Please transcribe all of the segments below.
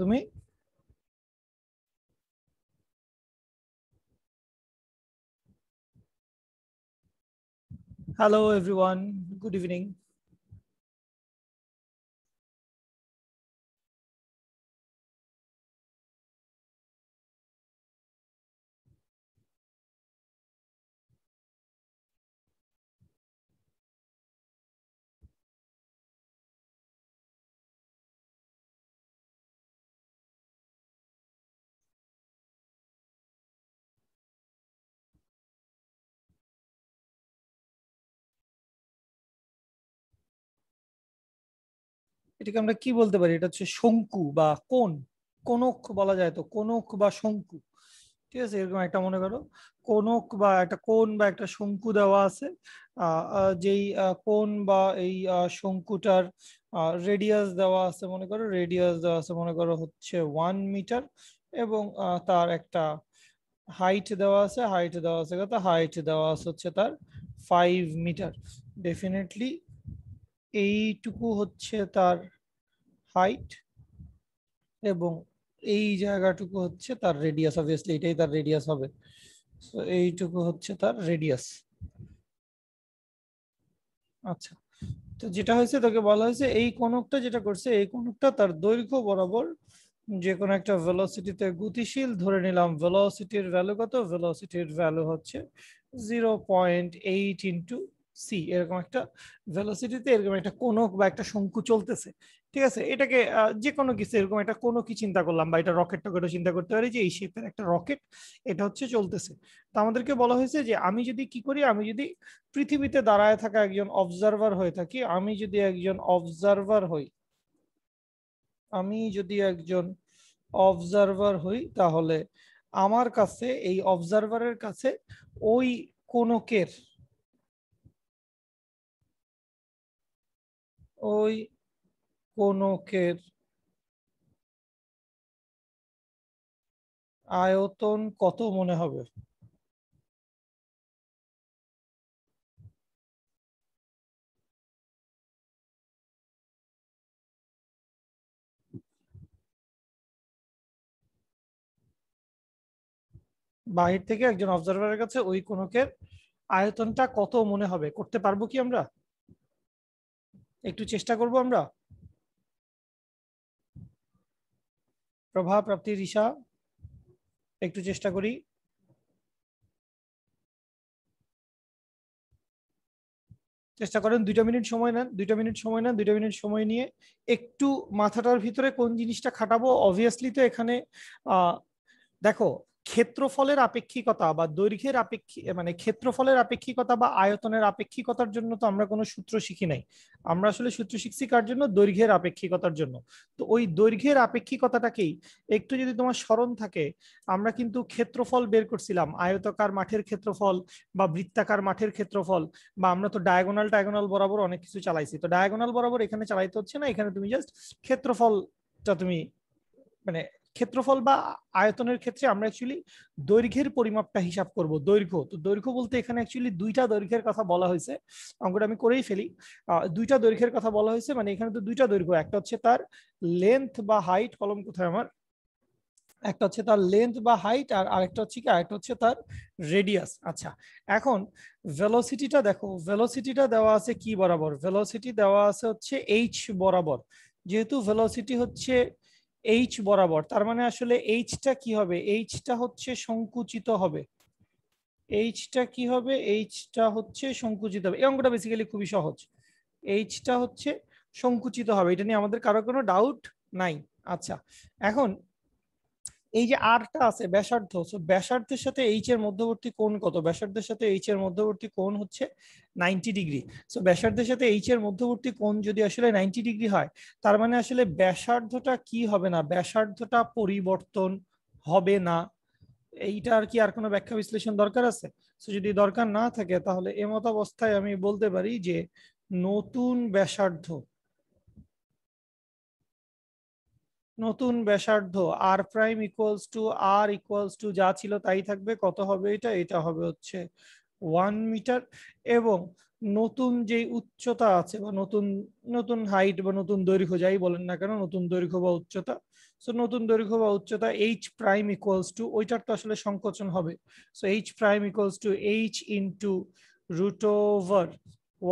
তুমি hello everyone, good evening. এটাকে আমরা কি বলতে পারি? এটা হচ্ছে শঙ্কু বা কোণ। কোণক বলা যায়, তো কোণক বা শঙ্কু। ঠিক আছে, এরকম একটা মনে করো কোণক বা একটা কোণ বা একটা শঙ্কু দেওয়া আছে। যেই কোণ বা এই শঙ্কুটার রেডিয়াস দেওয়া আছে, মনে করো রেডিয়াস দেওয়া আছে মনে করো হচ্ছে 1 মিটার। এবং তার একটা হাইট দেওয়া আছে, হাইট দেওয়া আছে কত? হাইট দেওয়া আছে হচ্ছে তার 5 মিটার। ডেফিনেটলি এইটুকু হচ্ছে তার হাইট, এবং এই জায়গাটুকু হচ্ছে তার রেডিয়াস। অবভিয়াসলি এটাই তার রেডিয়াস হবে। তো এইটুকু হচ্ছে তার রেডিয়াস। আচ্ছা, তো যেটা হয়েছে তোকে বলা হয়েছে এই কোণকটা যেটা করছে, এই কোণকটা তার দৈর্ঘ্য বরাবর যে কোনো একটা ভেলোসিটিতে গতিশীল। ধরে নিলাম ভেলোসিটির ভ্যালু কত? ভেলোসিটির ভ্যালু হচ্ছে 0.8 × c। এরকম একটা ভেলোসিটিতে এরকম একটা কোণক বা একটা শঙ্কু চলতেছে। ঠিক আছে, এটাকে যে কোনো কিছু এরকম একটা কোনো কি চিন্তা করলাম, বা এটা রকেট টকেটও চিন্তা করতে পারি যে এই শেপের একটা রকেট এটা হচ্ছে চলতেছে। তো আমাদেরকে বলা হয়েছে যে আমি যদি কি করি, আমি যদি পৃথিবীতে দাঁড়ায় থাকা একজন অবজারভার হয়ে থাকি, আমি যদি একজন অবজারভার হই, আমি যদি একজন অবজারভার হই, তাহলে আমার কাছে এই অবজারভারের কাছে ওই কোণকের ওই কোণকের আয়তন কত মনে হবে? বাহির থেকে একজন অবজারভারের কাছে ওই কোণকের আয়তনটা কত মনে হবে? করতে পারবো কি আমরা? একটু চেষ্টা করব আমরা। প্রভা, প্রাপ্তি, রিসা, একটু চেষ্টা করি। চেষ্টা করেন, 2টা মিনিট সময় নেন, 2টা মিনিট সময় নেন, 2টা মিনিট সময় নিয়ে একটু মাথাটার ভিতরে কোন জিনিসটা খাটাবো। অবভিয়াসলি তো এখানে আহ দেখো, ক্ষেত্রফলের আপেক্ষিকতা বা দৈর্ঘ্যের মানে ক্ষেত্রফলের আপেক্ষিকতা বা আয়তনের আপেক্ষিকতার জন্য তো আমরা কোনো সূত্র শিখি নাই। আমরা আসলে সূত্র শিখছি কার জন্য? দৈর্ঘ্যের আপেক্ষিকতার জন্য। তো ওই দৈর্ঘ্যের আপেক্ষিকতাটাকেই একটু যদি তোমার স্মরণ থাকে, আমরা কিন্তু ক্ষেত্রফল বের করছিলাম, আয়তাকার মাঠের ক্ষেত্রফল বা বৃত্তাকার মাঠের ক্ষেত্রফল। বা আমরা তো ডায়াগোনাল ডায়াগোনাল বরাবর অনেক কিছু চালাইছি, তো ডায়াগোনাল বরাবর এখানে চালাইতে হচ্ছে না, এখানে তুমি জাস্ট ক্ষেত্রফলটা তুমি মানে ক্ষেত্রফল বা আয়তনের ক্ষেত্রে আমরা অ্যাকচুয়ালি দৈর্ঘ্যের পরিমাপটা হিসাব করব। দৈর্ঘ্য, তো দৈর্ঘ্য বলতে এখানে অ্যাকচুয়ালি দুইটা দৈর্ঘ্যের কথা বলা হয়েছে। অঙ্কটা আমি করেই ফেলি। দুইটা দৈর্ঘ্যের কথা বলা হয়েছে, মানে এখানে তো দুইটা দৈর্ঘ্য, একটা হচ্ছে তার লেন্থ বা হাইট, কলম কোথায় আমার, একটা হচ্ছে তার লেন্থ বা হাইট, আর আরেকটা হচ্ছে কি, আরেকটা হচ্ছে তার রেডিয়াস। আচ্ছা, এখন ভেলোসিটিটা দেখো, ভেলোসিটিটা দেওয়া আছে কি বরাবর? ভেলোসিটি দেওয়া আছে হচ্ছে এইচ বরাবর। যেহেতু ভেলোসিটি হচ্ছে এইচ বরাবর, তার মানে আসলে এইচটা কি হবে? এইচটা হচ্ছে সংকুচিত হবে। এইচটা কি হবে? এইচটা হচ্ছে সংকুচিত হবে। এই অঙ্কটা বেসিক্যালি খুবই সহজ। এইচটা হচ্ছে সংকুচিত হবে, এটা নিয়ে আমাদের কারো কোনো ডাউট নাই। আচ্ছা, এখন এই যে আরটা আছে ব্যাসার্ধ, সো ব্যাসার্ধের সাথে এইচ এর মধ্যবর্তী কোণ কত? ব্যাসার্ধের সাথে এইচ এর মধ্যবর্তী কোণ হচ্ছে 90 ডিগ্রি। সো ব্যাসার্ধের সাথে এইচ এর মধ্যবর্তী কোণ যদি আসলে 90 ডিগ্রি হয়, তার মানে আসলে ব্যাসার্ধটা কি হবে না? ব্যাসার্ধটা পরিবর্তন হবে না। এইটা আর কি আর কোনো ব্যাখ্যা বিশ্লেষণ দরকার আছে? তো যদি দরকার না থাকে, তাহলে এমত অবস্থায় আমি বলতে পারি যে নতুন ব্যাসার্ধ, নতুন ব্যাসার্ধ R prime equals to R equals to যা ছিল তাই থাকবে। কত হবে এটা? এটা হবে হচ্ছে 1 মিটার। এবং নতুন যে উচ্চতা আছে বা নতুন নতুন হাইট বা নতুন দৈর্ঘ্য যাই বলেন না কেন, নতুন দৈর্ঘ্য বা উচ্চতা, সো নতুন দৈর্ঘ্য বা উচ্চতা এইচ প্রাইম ইকুয়ালস টু, ওইটার তো আসলে সংকোচন হবে, so h prime equals to h into root over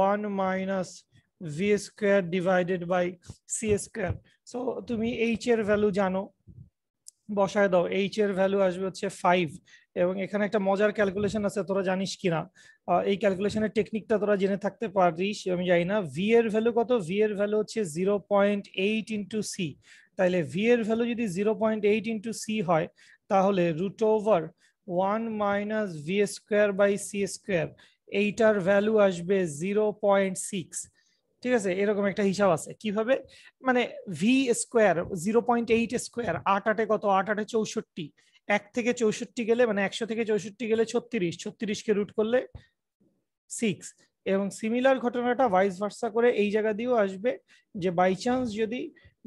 1 minus v square divided by c square. So তুমি এইচ এর ভ্যালু জানো, বসায় দাও। এইচ এর ভ্যালু আসবে হচ্ছে 5, এবং এখানে একটা মজার ক্যালকুলেশন আছে, তোরা জানিস কিনা এই ক্যালকুলেশনের টেকনিকটা তোরা জেনে থাকতে পারিস, আমি জানি না। ভি এর ভ্যালু কত? ভি এর ভ্যালু হচ্ছে 0.8 ইন্টু সি। তাহলে ভি এর ভ্যালু যদি 0.8 ইন্টু সি হয়, তাহলে root over 1 minus v square by c square, এইটার ভ্যালু আসবে 0.6। ঠিক আছে, এরকম একটা হিসাব আছে। কিভাবে? মানে ভি স্কোয়ার 0.8 স্কোয়ার, 8 কত? 8 64, 1 থেকে 64 গেলে মানে 100 থেকে 64 গেলে 36, 36কে রুট করলে 6। এবং সিমিলার ঘটনাটা ভাইস ভার্সা করে এই জায়গা দিয়েও আসবে, যে বাই চান্স যদি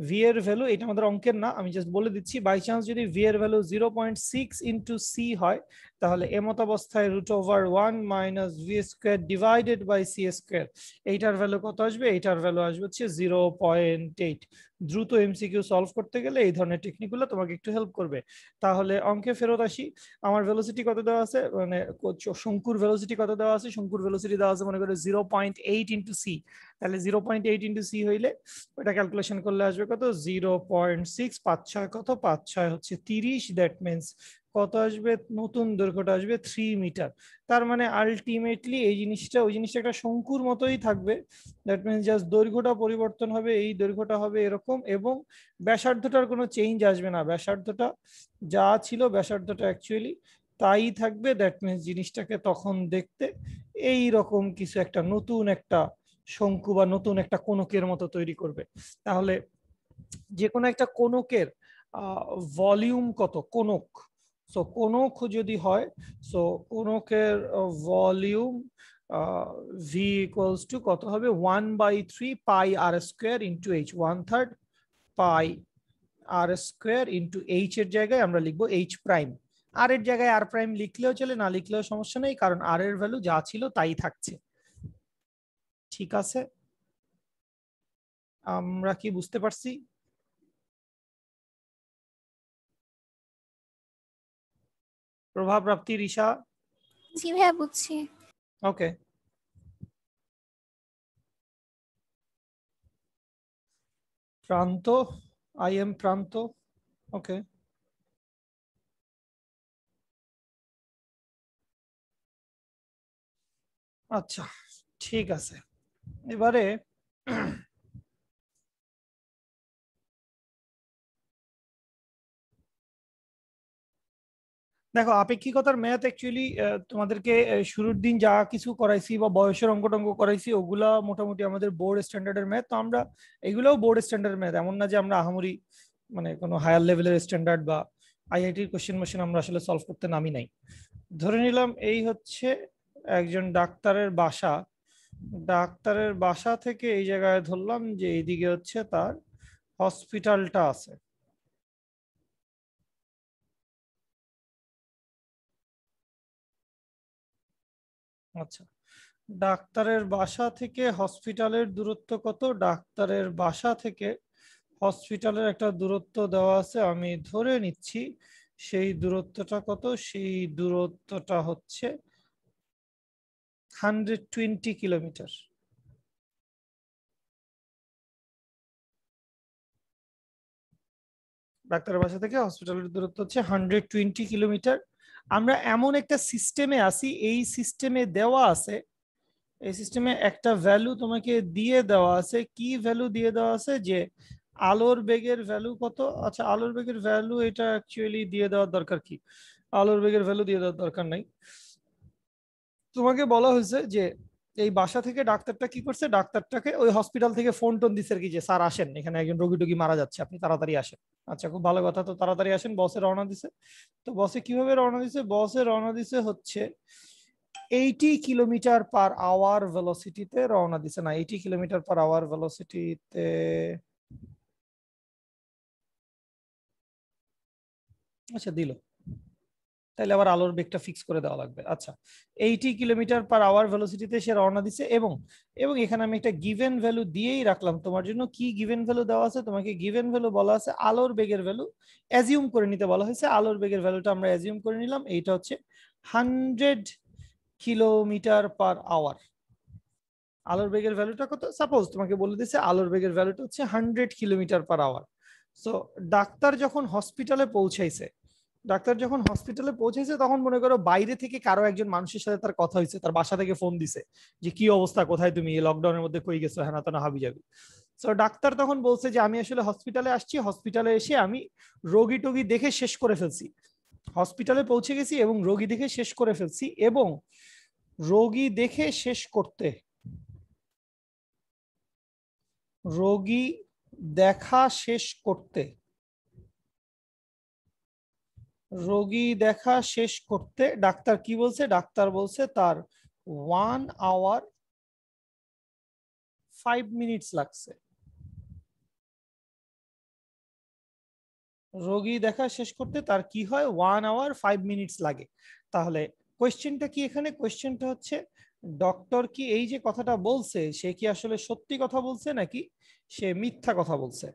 ভি এর ভ্যালু, এটা আমাদের অঙ্কের না, আমি জাস্ট বলে দিচ্ছি, বাই চান্স যদি ভি এর ভ্যালু 0.6 ইন্টু সি হয়, তাহলে এমত অবস্থায় root over 1 minus v square divided by c square, এইটার ভ্যালু কত আসবে? এইটার ভ্যালু আসবে হচ্ছে 0.8। দ্রুত এমসিকিউ সলভ করতে গেলে এই ধরনের টেকনিকগুলো তোমাকে একটু হেল্প করবে। তাহলে অঙ্কে ফেরত আসি। আমার ভেলোসিটি কত দেওয়া আছে, মানে শঙ্কুর ভেলোসিটি কত দেওয়া আছে? শঙ্কুর ভেলোসিটি দেওয়া আছে মনে করে 0.8 ইন্টু সি। তাহলে 0.8 ইন্টু সি হইলে ওটা ক্যালকুলেশন করলে আসবে কত? 0.6, 5 6 কত? 5 6 হচ্ছে 30। দ্যাট মিনস কত আসবে? নতুন দৈর্ঘ্যটা আসবে 3 মিটার। তার মানে আলটিমেটলি এই জিনিসটা, ওই জিনিসটা একটা শঙ্কুর মতোই থাকবে। দ্যাট মিনস জাস্ট দৈর্ঘ্যটা পরিবর্তন হবে, এই দৈর্ঘ্যটা হবে এরকম, এবং ব্যাসার্ধটার কোনো চেঞ্জ আসবে না। ব্যাসার্ধটা যা ছিল, ব্যাসার্ধটা অ্যাকচুয়ালি তাই থাকবে। দ্যাট মিনস জিনিসটাকে তখন দেখতে এই রকম কিছু একটা নতুন একটা শঙ্কু বা নতুন একটা কোণকের মতো তৈরি করবে। তাহলে যে কোনো একটা কোণকের ভলিউম কত? কোণক, সো কোণক যদি হয়, সো কোণকের ভলিউম ভি ইকুয়ালস টু কত হবে? 1/3 pi R square into H, 1/3 pi R square into H এর জায়গায় আমরা লিখবো এইচ প্রাইম। আর এর জায়গায় আর প্রাইম লিখলেও চলে, না লিখলেও সমস্যা নেই, কারণ আর এর ভ্যালু যা ছিল তাই থাকছে। ঠিক আছে, আমরা কি বুঝতে পারছি? প্রভাব প্রাপ্তি, রিসা? জি ভাইয়া বুঝছি। ওকে, প্রান্ত, আই এম প্রান্ত। ওকে, আচ্ছা, ঠিক আছে। এবারে দেখো, আপেক্ষিকতার ম্যাথ অ্যাকচুয়ালি তোমাদেরকে শুরুর দিন যা কিছু করাইছি বা বয়সের অঙ্ক টঙ্ক করাইছি, ওগুলা মোটামুটি আমাদের বোর্ড স্ট্যান্ডার্ডের ম্যাথ। তো আমরা এগুলোও বোর্ড স্ট্যান্ডার্ড ম্যাথ, এমন না যে আমরা আহামরি মানে কোনো হায়ার লেভেলের স্ট্যান্ডার্ড বা আইআইটির কোশ্চেন মোশ্চেন আমরা আসলে সলভ করতে নামি নাই। ধরে নিলাম এই হচ্ছে একজন ডাক্তারের বাসা। ডাক্তারের বাসা থেকে এই জায়গায় ধরলাম যে এইদিকে হচ্ছে তার হসপিটালটা আছে। আচ্ছা, ডাক্তারের বাসা থেকে হসপিটালের দূরত্ব কত? ডাক্তারের বাসা থেকে হসপিটালের একটা দূরত্ব দেওয়া আছে, আমি ধরে নিচ্ছি সেই দূরত্বটা কত? সেই দূরত্বটা হচ্ছে 120 কিলোমিটার। ডাক্তারের বাসা থেকে হসপিটালের দূরত্ব হচ্ছে 120 কিলোমিটার। আমরা এমন একটা সিস্টেমে আছি, এই সিস্টেমে দেওয়া আছে, এই সিস্টেমে একটা ভ্যালু তোমাকে দিয়ে দেওয়া আছে। কি ভ্যালু দিয়ে দেওয়া আছে? যে আলোর বেগের ভ্যালু কত? আচ্ছা, আলোর বেগের ভ্যালু এটা অ্যাকচুয়ালি দিয়ে দেওয়ার দরকার কি? আলোর বেগের ভ্যালু দিয়ে দেওয়ার দরকার নাই। তোমাকে বলা হয়েছে যে এই বাসা থেকে ডাক্তারটা কি করছে, ডাক্তারটাকে ওই হসপিটাল থেকে ফোন টোন দিচ্ছে আর কি, যে স্যার আসেন, এখানে একজন রোগী টুগী মারা যাচ্ছে, আপনি তাড়াতাড়ি আসেন। আচ্ছা, খুব ভালো কথা, তো তাড়াতাড়ি আসেন। বসে রওনা দিছে। তো বসে কিভাবে রওনা দিছে? বসে রওনা দিছে হচ্ছে 80 কিলোমিটার পার আওয়ার ভেলোসিটিতে রওনা দিছে। না, 80 কিলোমিটার পার আওয়ার ভেলোসিটিতে, আচ্ছা দিল। তাহলে আবার আলোর বেগটা ফিক্স করে দেওয়া লাগবে। আচ্ছা, 80 কিলোমিটার পার আওয়ার ভেলোসিটিতে সে রওনা দিছে, এবং এখানে আমি একটা গিভেন ভ্যালু দিয়েই রাখলাম তোমার জন্য। কি গিভেন ভ্যালু দেওয়া আছে? তোমাকে গিভেন ভ্যালু বলা আছে আলোর বেগের ভ্যালু অ্যাজিউম করে নিতে বলা হয়েছে। আলোর বেগের ভ্যালুটা আমরা অ্যাজিউম করে নিলাম, এইটা হচ্ছে 100 কিলোমিটার পার আওয়ার। আলোর বেগের ভ্যালুটা কত? সাপোজ তোমাকে বলে দিছে আলোর বেগের ভ্যালুটা হচ্ছে 100 kilometre per hour. So doctor যখন হসপিটালে পৌঁছাইছে তখন মনে করো বাইরে থেকে কারো একজন মানুষের সাথে তার কথা হয়েছে, তার বাসা থেকে ফোন দিছে যে কি অবস্থা, কোথায় তুমি, এই লকডাউনের মধ্যে কই গেছো, হ্যাঁ না হাবি যাবি। সো ডাক্তার তখন বলছে যে আমি আসলে হসপিটালে আসছি, হসপিটালে এসে আমি রোগী টোগী দেখে শেষ করে ফেলছি, হসপিটালে পৌঁছে গেছি এবং রোগী দেখে শেষ করে ফেলছি, এবং রোগী দেখা শেষ করতে ডাক্তার কি বলছে? ডাক্তার বলছে তার 1 আওয়ার 5 মিনিটস লাগছে। রোগী দেখা শেষ করতে তার কি হয়? 1 আওয়ার 5 মিনিটস লাগে। তাহলে কোয়েশ্চেনটা কি এখানে? কোয়েশ্চেনটা হচ্ছে ডক্টর কি এই যে কথাটা বলছে সে কি আসলে সত্যি কথা বলছে নাকি সে মিথ্যা কথা বলছে?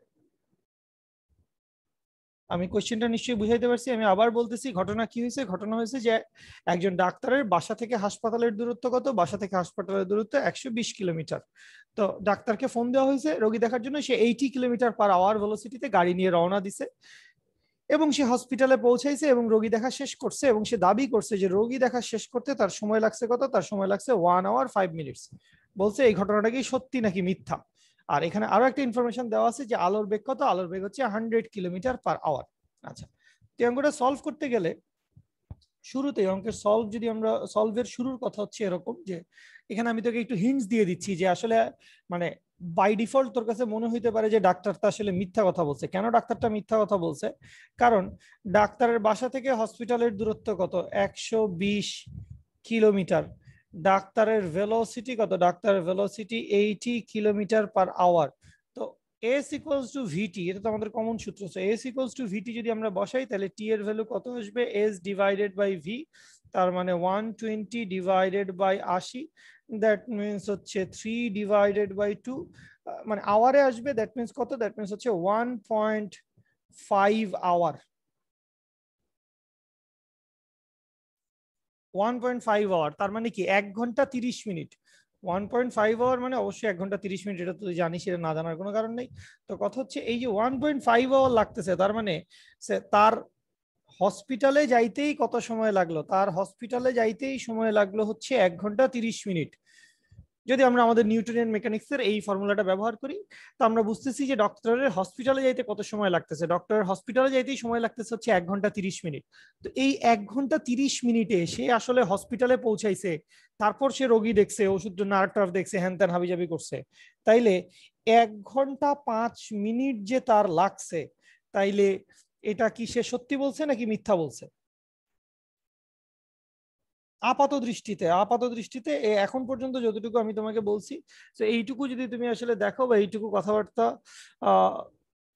আমি কোশ্চেনটা নিশ্চয়ই বুঝাইতে পারছি। আমি আবার বলতেছি, ঘটনা কি হয়েছে? ঘটনা হয়েছে যে একজন ডাক্তারের বাসা থেকে হাসপাতালের দূরত্ব কত? বাসা থেকে হাসপাতালের দূরত্ব 120 কিলোমিটার। তো ডাক্তারকে ফোন দেওয়া হয়েছে রোগী দেখার জন্য, সে 80 কিলোমিটার পার আওয়ার ভেলোসিটিতে গাড়ি নিয়ে রওনা দিছে, এবং সে হসপিটালে পৌঁছাইছে এবং রোগী দেখা শেষ করছে, এবং সে দাবি করছে যে রোগী দেখা শেষ করতে তার সময় লাগছে কত? তার সময় লাগছে 1 আওয়ার 5 মিনিটস। বলছে এই ঘটনাটা কি সত্যি নাকি মিথ্যা? আর এখানে আরো একটা ইনফরমেশন দেওয়া আছে যে আলোর বেগ কত? আলোর বেগ হচ্ছে 100 কিলোমিটার পার আওয়ার। আচ্ছা, তো অঙ্কটা সলভ করতে গেলে শুরুতে অঙ্কের সলভের শুরুর কথা হচ্ছে এরকম যে এখানে আমি তোকে একটু হিন্টস দিয়ে দিচ্ছি যে আসলে মানে বাই ডিফল্ট তোর কাছে মনে হইতে পারে যে ডাক্তারটা আসলে মিথ্যা কথা বলছে। কেন ডাক্তারটা মিথ্যা কথা বলছে? কারণ ডাক্তারের বাসা থেকে হসপিটালের দূরত্ব কত? 120 কিলোমিটার। ডাক্তারের ভেলোসিটি কত? ডাক্তারের ভেলোসিটি 80 কিলোমিটার পার আওয়ার। তো S equals to VT, এটা তো আমাদের কমন সূত্র। So S equals to VT যদি আমরা বসাই তাহলে T এর ভ্যালু কত আসবে? S ডিভাইডেড বাই V, তার মানে 120 ডিভাইডেড বাই 80, দ্যাট মিনস হচ্ছে 3 ডিভাইডেড বাই 2, মানে আওয়ারে আসবে। দ্যাট মিনস কত? দ্যাট মিনস হচ্ছে 1.5 আওয়ার। 1.5 আওয়ার তার মানে কি 1 ঘন্টা 30 মিনিট। 1.5 আওয়ার মানে অবশ্যই 1 ঘন্টা 30 মিনিট, এটা তুই জানিস, এটা না জানার কোনো কারণ নেই। তো কথা হচ্ছে এই যে 1.5 আওয়ার লাগতেছে, তার মানে তার হসপিটালে যাইতেই কত সময় লাগলো? তার হসপিটালে যাইতেই সময় লাগলো হচ্ছে 1 ঘন্টা 30 মিনিট। যদি আমরা আমাদের নিউটনিয়ান মেকানিক্সের এই ফর্মুলাটা ব্যবহার করি, তো আমরা বুঝতেছি যে ডক্টরের হসপিটালে যাইতে কত সময় লাগতেছে? ডক্টরের হসপিটালে যাইতেই সময় লাগতেছে হচ্ছে 1 ঘন্টা 30 মিনিট। তো এই 1 ঘন্টা 30 মিনিটে সে আসলে হসপিটালে পৌঁছাইছে, তারপর সে রোগী দেখছে, ওষুধ জন্য আরেকটা দেখছে, হ্যান ত্যান হাবিজাবি করছে। তাইলে 1 ঘন্টা 5 মিনিট যে তার লাগছে, তাইলে এটা কি সে সত্যি বলছে নাকি মিথ্যা বলছে? আপাত দৃষ্টিতে এখন পর্যন্ত যতটুকু আমি তোমাকে বলছি, তো এইটুকু যদি তুমি আসলে দেখো বা এইটুকু কথাবার্তা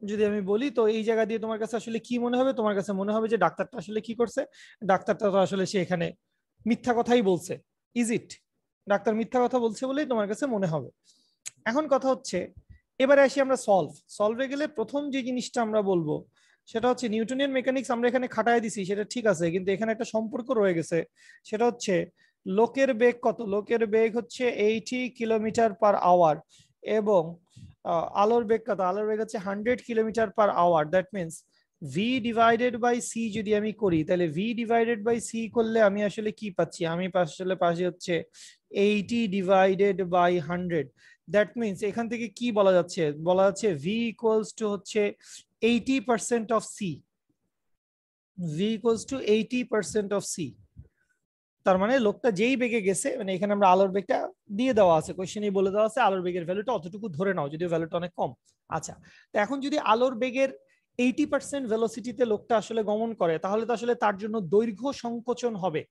যদি আমি বলি, তো এই জায়গা দিয়ে তোমার কাছে আসলে কি মনে হবে? তোমার কাছে মনে হবে যে ডাক্তারটা আসলে কি করছে? ডাক্তারটা তো আসলে সে এখানে মিথ্যা কথাই বলছে। Is it? ডাক্তার মিথ্যা কথা বলছে বলেই তোমার কাছে মনে হবে। এখন কথা হচ্ছে, এবারে আসি আমরা সলভে গেলে প্রথম যে জিনিসটা আমরা বলবো সেটা হচ্ছে নিউটনিয়ান মেকানিক্স আমরা এখানে খাটায় দিছি, সেটা ঠিক আছে, কিন্তু এখানে একটা সম্পর্ক রয়ে গেছে। সেটা হচ্ছে লোকের বেগ কত? লোকের বেগ হচ্ছে 80 কিলোমিটার পার আওয়ার, এবং আলোর বেগ কত? আলোর বেগ হচ্ছে 100 kilometre per hour. That means v divided by c যদি আমি করি, তাহলে ভি ডিভাইডেড বাই সি করলে আমি আসলে কি পাচ্ছি? আমি আসলে পাচ্ছি হচ্ছে 80 ডিভাইডেড বাই 100। দ্যাট মিনস এখান থেকে কি বলা যাচ্ছে? বলা যাচ্ছে ভি ইকুয়ালস টু হচ্ছে 80% of c. V equals to 80% of c. তার মানে লোকটা যেই বেগে গেছে, মানে এখানে আমরা আলোর বেগটা দিয়ে দেওয়া আছে, কোশ্চেনেই বলে দেওয়া আছে আলোর বেগের ভ্যালুটা অতটুকু ধরে নাও, যদিও ভ্যালুটা অনেক কম। আচ্ছা, তো এখন যদি আলোর বেগের 80% ভেলোসিটিতে লোকটা আসলে গমন করে, তাহলে তো আসলে তার জন্য দৈর্ঘ্য সংকোচন হবে।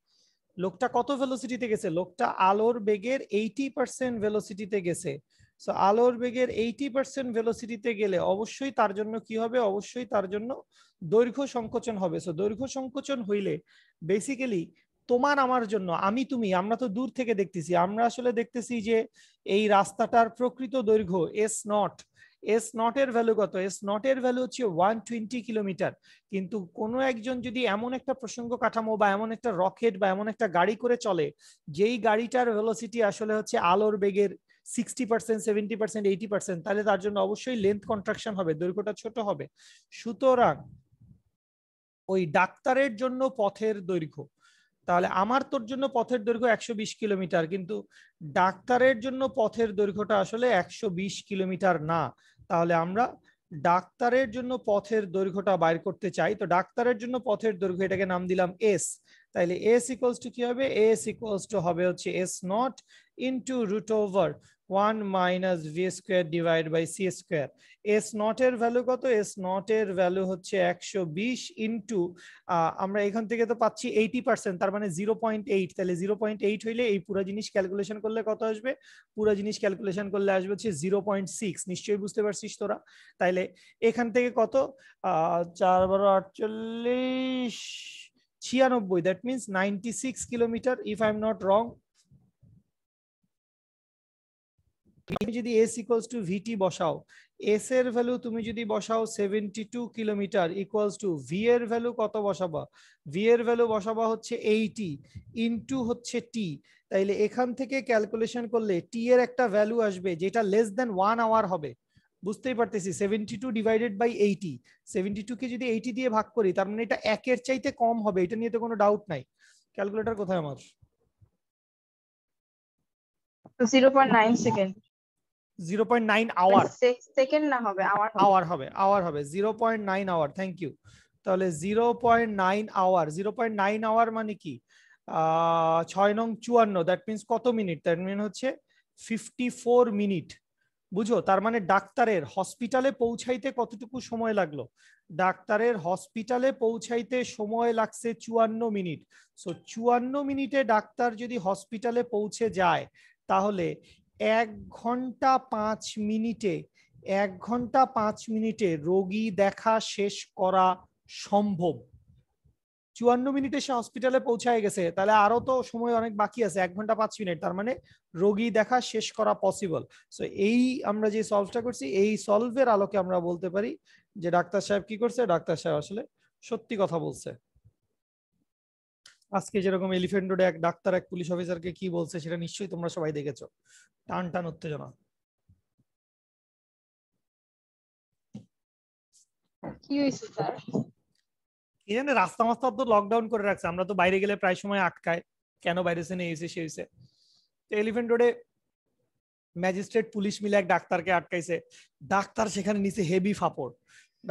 লোকটা কত ভেলোসিটিতে গেছে? লোকটা আলোর বেগের 80% ভেলোসিটিতে গেছে। সো আলোর বেগের 80% ভেলোসিটিতে গেলে অবশ্যই তার জন্য কি হবে, অবশ্যই তার জন্য দৈর্ঘ্য সংকোচন হবে। সো দৈর্ঘ্য সংকোচন হইলে বেসিক্যালি তোমার আমার জন্য, আমি তুমি আমরা তো দূর থেকে দেখতেছি, আমরা আসলে দেখতেছি যে এই রাস্তাটার প্রকৃত দৈর্ঘ্য এস নট এর ভ্যালু কত, এস নট এর ভ্যালু হচ্ছে 120 কিলোমিটার। কিন্তু কোনো একজন যদি এমন একটা প্রসঙ্গ কাঠামো বা এমন একটা রকেট বা এমন একটা গাড়ি করে চলে যেই গাড়িটার ভেলোসিটি আসলে হচ্ছে আলোর বেগের 60%, 70%, 80%, তাহলে তার জন্য অবশ্যই লেন্থ কন্ট্রাকশন হবে, দৈর্ঘ্যটা ছোট হবে। সুতরাং ওই ডাক্তারের জন্য পথের দৈর্ঘ্য, তাহলে আমার তোর জন্য পথের দৈর্ঘ্য 120 কিলোমিটার, কিন্তু ডাক্তারের জন্য পথের দৈর্ঘ্যটা আসলে 120 কিলোমিটার না। তাহলে আমরা ডাক্তারের জন্য পথের দৈর্ঘ্যটা বাইর করতে চাই। তো ডাক্তারের জন্য পথের দৈর্ঘ্য, এটাকে নাম দিলাম এস। তাহলে এস ইকুয়ালস টু কি হবে, এস ইকুয়ালস টু হবে হচ্ছে s naught into root over 1 minus v square divide by c square. S naught এর ভ্যালু কত, এস নট এর ভ্যালু হচ্ছে 120 ইন্টু আমরা এখান থেকে তো পাচ্ছি 80%, তার মানে 0.8। তাহলে 0.8 হইলে এই পুরো জিনিস ক্যালকুলেশন করলে কত আসবে, পুরো জিনিস ক্যালকুলেশন করলে আসবে হচ্ছে 0.6। নিশ্চয়ই বুঝতে পারছিস তোরা। তাইলে এখান থেকে কত, 4 12 48 96, that means 96 kilometre if I am not wrong. তুমি যদি এস ইকুয়ালস টু ভিটি বসাও, এস এর ভ্যালু তুমি যদি বসাও 72 কিলোমিটার ইকুয়ালস টু ভি এর ভ্যালু কত বসাবা, ভি এর ভ্যালু বসাবা হচ্ছে 80 ইনটু হচ্ছে টি। তাইলে এখান থেকে ক্যালকুলেশন করলে টি এর একটা ভ্যালু আসবে যেটা লেস দেন 1 আওয়ার হবে। বুঝতেই পারতেছি 72 ডিভাইডেড বাই 80, 72 কে যদি 80 দিয়ে ভাগ করি তার মানে এটা একের চাইতে কম হবে, এটা নিয়ে তো কোনো ডাউট নাই। ক্যালকুলেটর কোথায় আমার? 0.9 সেকেন্ড। 0.9 আওয়ার, সেকেন্ড না হবে আওয়ার, আওয়ার হবে, আওয়ার হবে 0.9 আওয়ার। Thank you. তাহলে 0.9 আওয়ার, 0.9 আওয়ার মানে কি, 6 নং 54, দ্যাট মিনস কত মিনিট, দ্যাট মিন হচ্ছে 54 মিনিট। বুঝো, তার মানে ডাক্তারের হসপিটালে পৌঁছাইতে কতটুকু সময় লাগলো, ডাক্তারের হসপিটালে পৌঁছাইতে সময় লাগছে 54 মিনিট। সো 54 মিনিটে ডাক্তার যদি হসপিটালে পৌঁছে যায় তাহলে 1 ঘন্টা 5 মিনিটে, 1 ঘন্টা 5 মিনিটে রোগী দেখা শেষ করা সম্ভব। 54 মিনিটে সে হসপিটালে পৌঁছায় গেছে, তাহলে আরো তো সময় অনেক বাকি আছে, 1 ঘন্টা 5 মিনিট, তার মানে রোগী দেখা শেষ করা পসিবল। সো এই আমরা যে সলভটা করছি, এই সলভের আলোকে আমরা বলতে পারি যে ডাক্তার সাহেব কি করছে, ডাক্তার সাহেব আসলে সত্যি কথা বলছে। আজকে যেরকম এলিফ্যান্ট রোডে এক ডাক্তার এক পুলিশ অফিসারকে কি বলছে সেটা নিশ্চয়ই তোমরা সবাই দেখেছো, টান টান উত্তেজনা। কি হয়েছে স্যার? কি জানে, রাস্তা মাস্তা তো লকডাউন করে রাখছে, আমরা তো বাইরে গেলে প্রায় সময় আটকায়, কেন বাইরে সে নিয়ে এসে সে হয়েছে। তো এলিফ্যান্ট রোডে ম্যাজিস্ট্রেট পুলিশ মিলে এক ডাক্তারকে আটকাইছে, ডাক্তার সেখানে নিচে হেভি ফাপড়,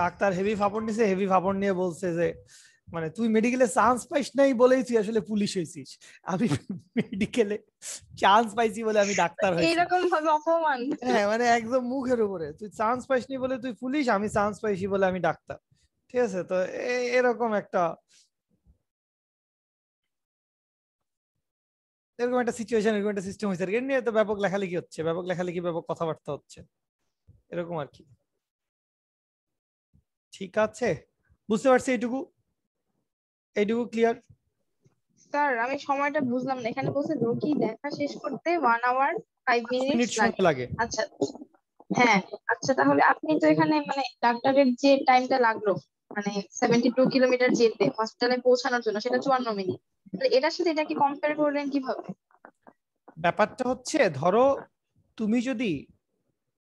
ডাক্তার হেভি ফাপড় নিছে, হেভি ফাপড় নিয়ে বলছে যে মানে তুই মেডিকেলে চান্স পাইস নাই বলেই তুই আসলে পুলিশ হয়েছিস, আমি মেডিকেলে চান্স পাইছি বলে আমি ডাক্তার হয়েছি। এরকম ভাবে অপমান? হ্যাঁ, মানে একদম মুখের উপরে, তুই চান্স পাইসনি বলে তুই পুলিশ, আমি চান্স পাইছি বলে আমি ডাক্তার। ঠিক আছে, তো এরকম একটা এরকম একটা সিচুয়েশন, এরকম একটা সিস্টেম হয়েছে, এর নিয়ে তো ব্যাপক লেখালেখি হচ্ছে, ব্যাপক লেখালেখি, ব্যাপক কথাবার্তা হচ্ছে, এরকম আর কি। ঠিক আছে, বুঝতে পারছি, এইটুকু এইটুকু ক্লিয়ার? স্যার আমি সময়টা বুঝলাম না, এখানে বলছে রোগী দেখা শেষ করতে 1 আওয়ার 5 মিনিট মিনিট সময় লাগে। আচ্ছা হ্যাঁ, আচ্ছা তাহলে আপনি তো এখানে মানে ডাক্তারের যে টাইমটা লাগলো মানে 72 কিলোমিটার যেতে হসপিটালে পৌঁছানোর জন্য সেটা 54 মিনিট, তাহলে এটার সাথে এটা কি কম্পেয়ার করলেন কিভাবে? ব্যাপারটা হচ্ছে, ধরো তুমি যদি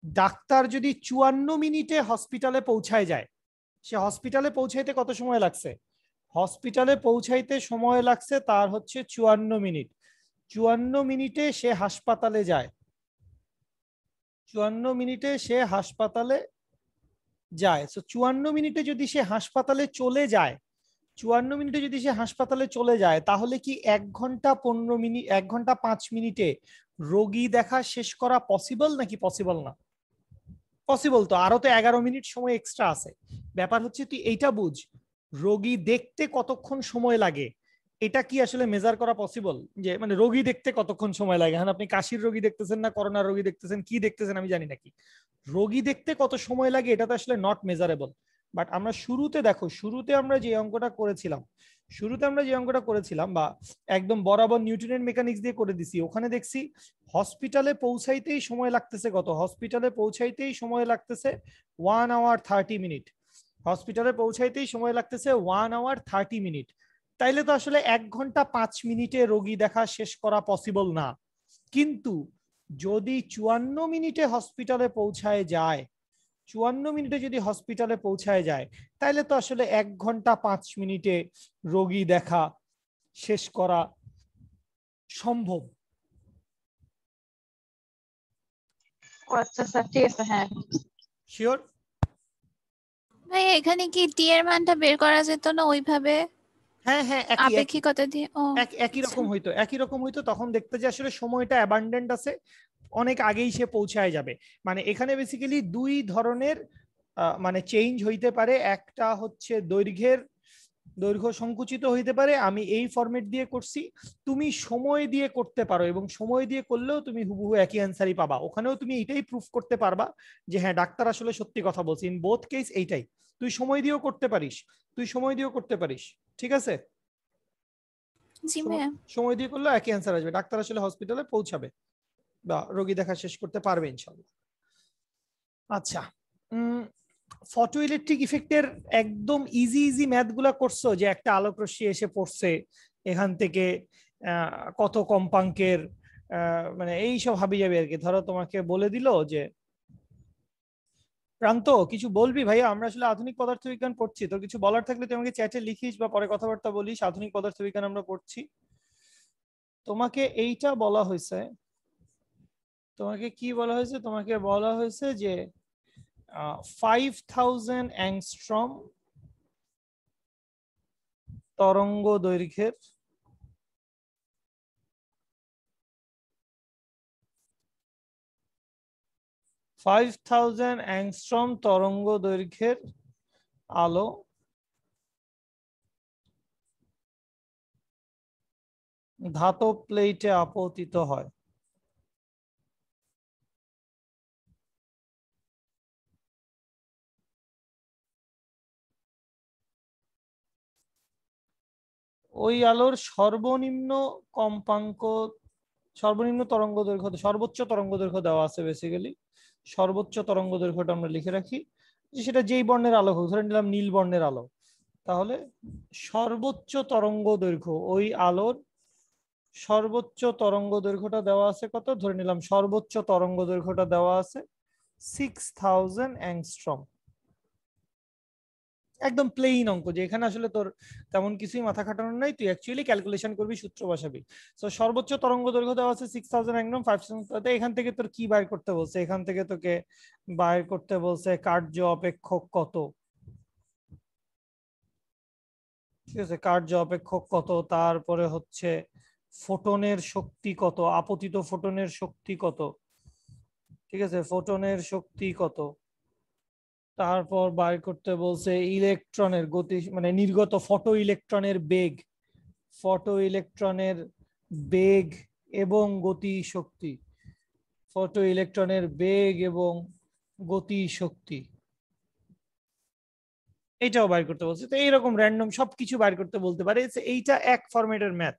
ডাক্তার যদি 54 মিনিটে হসপিটালে পৌঁছায় যায়, সে হসপিটালে পৌঁছাইতে কত সময় লাগছে, হসপিটালে পৌঁছাইতে সময় লাগছে তার হচ্ছে 54 মিনিট। 54 মিনিটে সে হাসপাতালে যায়, 54 মিনিটে সে হাসপাতালে যায়। তো 54 মিনিটে যদি সে হাসপাতালে চলে যায়, 54 মিনিটে যদি সে হাসপাতালে চলে যায়, তাহলে কি 1 ঘন্টা 15 মিনিট, 1 ঘন্টা 5 মিনিটে রোগী দেখা শেষ করা পসিবল নাকি পসিবল না? পসিবল তো, আরো তো 11 মিনিট সময় এক্সট্রা আছে। ব্যাপার হচ্ছে তুই এইটা বুঝ, রোগী দেখতে কতক্ষণ সময় লাগে, এটা কি আসলে মেজার করা পসিবল? যে মানে রোগী দেখতে কতক্ষণ সময় লাগে? হ্যাঁ, আপনি কাশির রোগী দেখতেছেন না করোনার রোগী দেখতেছেন, কি দেখতেছেন আমি জানি নাকি, রোগী দেখতে কত সময় লাগে এটা তো আসলে নট মেজারেবল। বাট আমরা শুরুতে দেখো, শুরুতে আমরা যে অঙ্কটা করেছিলাম বা একদম বরাবর নিউটনের মেকানিক্স দিয়ে করে দিছি, ওখানে দেখছি হসপিটালে পৌঁছাইতেই সময় লাগতেছে কত? হসপিটালে পৌঁছাইতেই সময় লাগতেছে 1 আওয়ার 30 মিনিট। হসপিটালে পৌঁছাইতেই সময় লাগতেছে 1 আওয়ার 30 মিনিট। তাইলে তো আসলে 1 ঘন্টা 5 মিনিটে রোগী দেখা শেষ করা পসিবল না। কিন্তু যদি 54 মিনিটে হসপিটালে পৌঁছায় যায়, 54 মিনিটে যদি হসপিটালে পৌঁছায় যায়, তাইলে তো আসলে 1 ঘন্টা 5 মিনিটে রোগী দেখা শেষ করা সম্ভব। আচ্ছা স্যার, ঠিক আছে। হ্যাঁ, শিওর? ভাই এখানে কি টি এর মানটা বের করা যেত না ওইভাবে হ্যাঁ হ্যাঁ, আপেক্ষিকতা দিয়ে? ও একই আচ্ছা। রকম হইতো। তখন দেখতে যে আসলে সময়টা অ্যাবান্ডেন্ট আছে, অনেক আগেই সে পৌঁছায় যাবে। মানে এখানে বেসিক্যালি দুই ধরনের মানে চেঞ্জ হইতে পারে। একটা হচ্ছে দৈর্ঘ্য সংকুচিত হইতে পারে, আমি এই ফরম্যাট দিয়ে করছি। তুমি সময় দিয়ে করতে পারো, এবং সময় দিয়ে করলেও তুমি হুবহু একই অ্যান্সারই পাবা। ওখানেও তুমি এটাই প্রুফ করতে পারবা যে হ্যাঁ ডাক্তার আসলে সত্যি কথা বলছে। ইন বোথ কেস এইটাই, তুই সময় দিয়েও করতে পারিস। ঠিক আছে, জি ভাইয়া। সময় দিয়ে করলেও একই অ্যান্সার আসবে, ডাক্তার আসলে হসপিটালে পৌঁছাবে বা রোগী দেখা শেষ করতে পারবে ইনশাল্লাহ। আচ্ছা, ফটো ইলেকট্রিক ইফেক্টের একদম ইজি ম্যাথ গুলা করছো, যে একটা আলোক রশ্মি এসে পড়ছে, এখান থেকে কত কম্পাঙ্কের মানে এইসব হাবি যাবে আর কি। ধরো তোমাকে বলে দিল যে প্রান্ত কিছু বলবি ভাইয়া, আমরা আসলে আধুনিক পদার্থবিজ্ঞান পড়ছি, তোর কিছু বলার থাকলে তুই আমাকে চ্যাটে লিখিস বা পরে কথাবার্তা বলিস। আধুনিক পদার্থবিজ্ঞান আমরা পড়ছি। তোমাকে এইটা বলা হয়েছে, তোমাকে কি বলা হয়েছে? তোমাকে বলা হয়েছে যে 5000 অ্যাংস্ট্রম তরঙ্গ দৈর্ঘ্যের আলো ধাতব প্লেটে আপতিত হয়। ওই আলোর সর্বনিম্ন কম্পাঙ্ক, সর্বনিম্ন তরঙ্গ দৈর্ঘ্য, সর্বোচ্চ তরঙ্গ দৈর্ঘ্য দেওয়া আছে বেসিক্যালি। সর্বোচ্চ তরঙ্গ দৈর্ঘ্যটা আমরা লিখে রাখি, সেটা যেই বর্ণের আলো হোক, ধরে নিলাম নীল বর্ণের আলো। তাহলে সর্বোচ্চ তরঙ্গ দৈর্ঘ্য, ওই আলোর সর্বোচ্চ তরঙ্গ দৈর্ঘ্যটা দেওয়া আছে কত? ধরে নিলাম সর্বোচ্চ তরঙ্গ দৈর্ঘ্যটা দেওয়া আছে 6000 অ্যাংস্ট্রম। একদম প্লেইন অঙ্ক, যে এখানে আসলে তোর তেমন কিছুই মাথা খাটানোর নাই, তুই অ্যাকচুয়ালি ক্যালকুলেশন করবি, সূত্র বসাবি। তো সর্বোচ্চ তরঙ্গ দৈর্ঘ্য দেওয়া আছে 6000 অ্যাংস্ট্রম 5,000। এখান থেকে তোর কি বাইর করতে বলছে? এখান থেকে তোকে বাইর করতে বলছে কার্য অপেক্ষক কত। ঠিক আছে, কার্য অপেক্ষক কত, তারপরে হচ্ছে ফোটনের শক্তি কত, আপতিত ফোটনের শক্তি কত। ঠিক আছে, ফোটনের শক্তি কত। তারপর বাইর করতে বলছে ইলেকট্রনের গতি, মানে নির্গত ফটো ইলেকট্রনের বেগ এবং গতি শক্তি। ফটো ইলেকট্রনের বেগ এবং গতি শক্তি, এইটাও বাইর করতে বলছে। তো এইরকম র্যান্ডম সবকিছু বাইর করতে বলতে পারে। এইটা এক ফরম্যাটের ম্যাথ।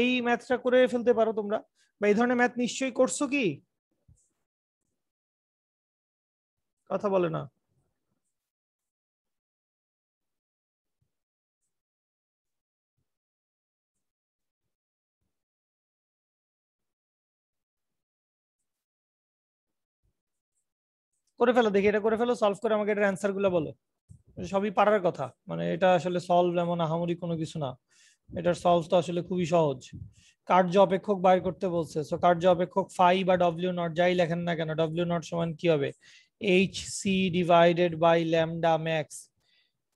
এই ম্যাথটা করে ফেলতে পারো তোমরা, বা এই ধরনের ম্যাথ নিশ্চয়ই করছো কি? কথা বলে না। করে ফেলো দেখি, এটা করে ফেলো, সলভ করে আমাকে এটার অ্যান্সার গুলো বলো। সবই পারার কথা, মানে এটা আসলে সলভ এমন আহামরি কোনো কিছু না। এটার সলভ তো আসলে খুবই সহজ। কার্য অপেক্ষক বাইর করতে বলছে, সো কার্য অপেক্ষক ফাই বা ডব্লিউ নট যাই লেখেন না কেন, ডব্লিউ নট সমান কি হবে? H C divided by lambda max.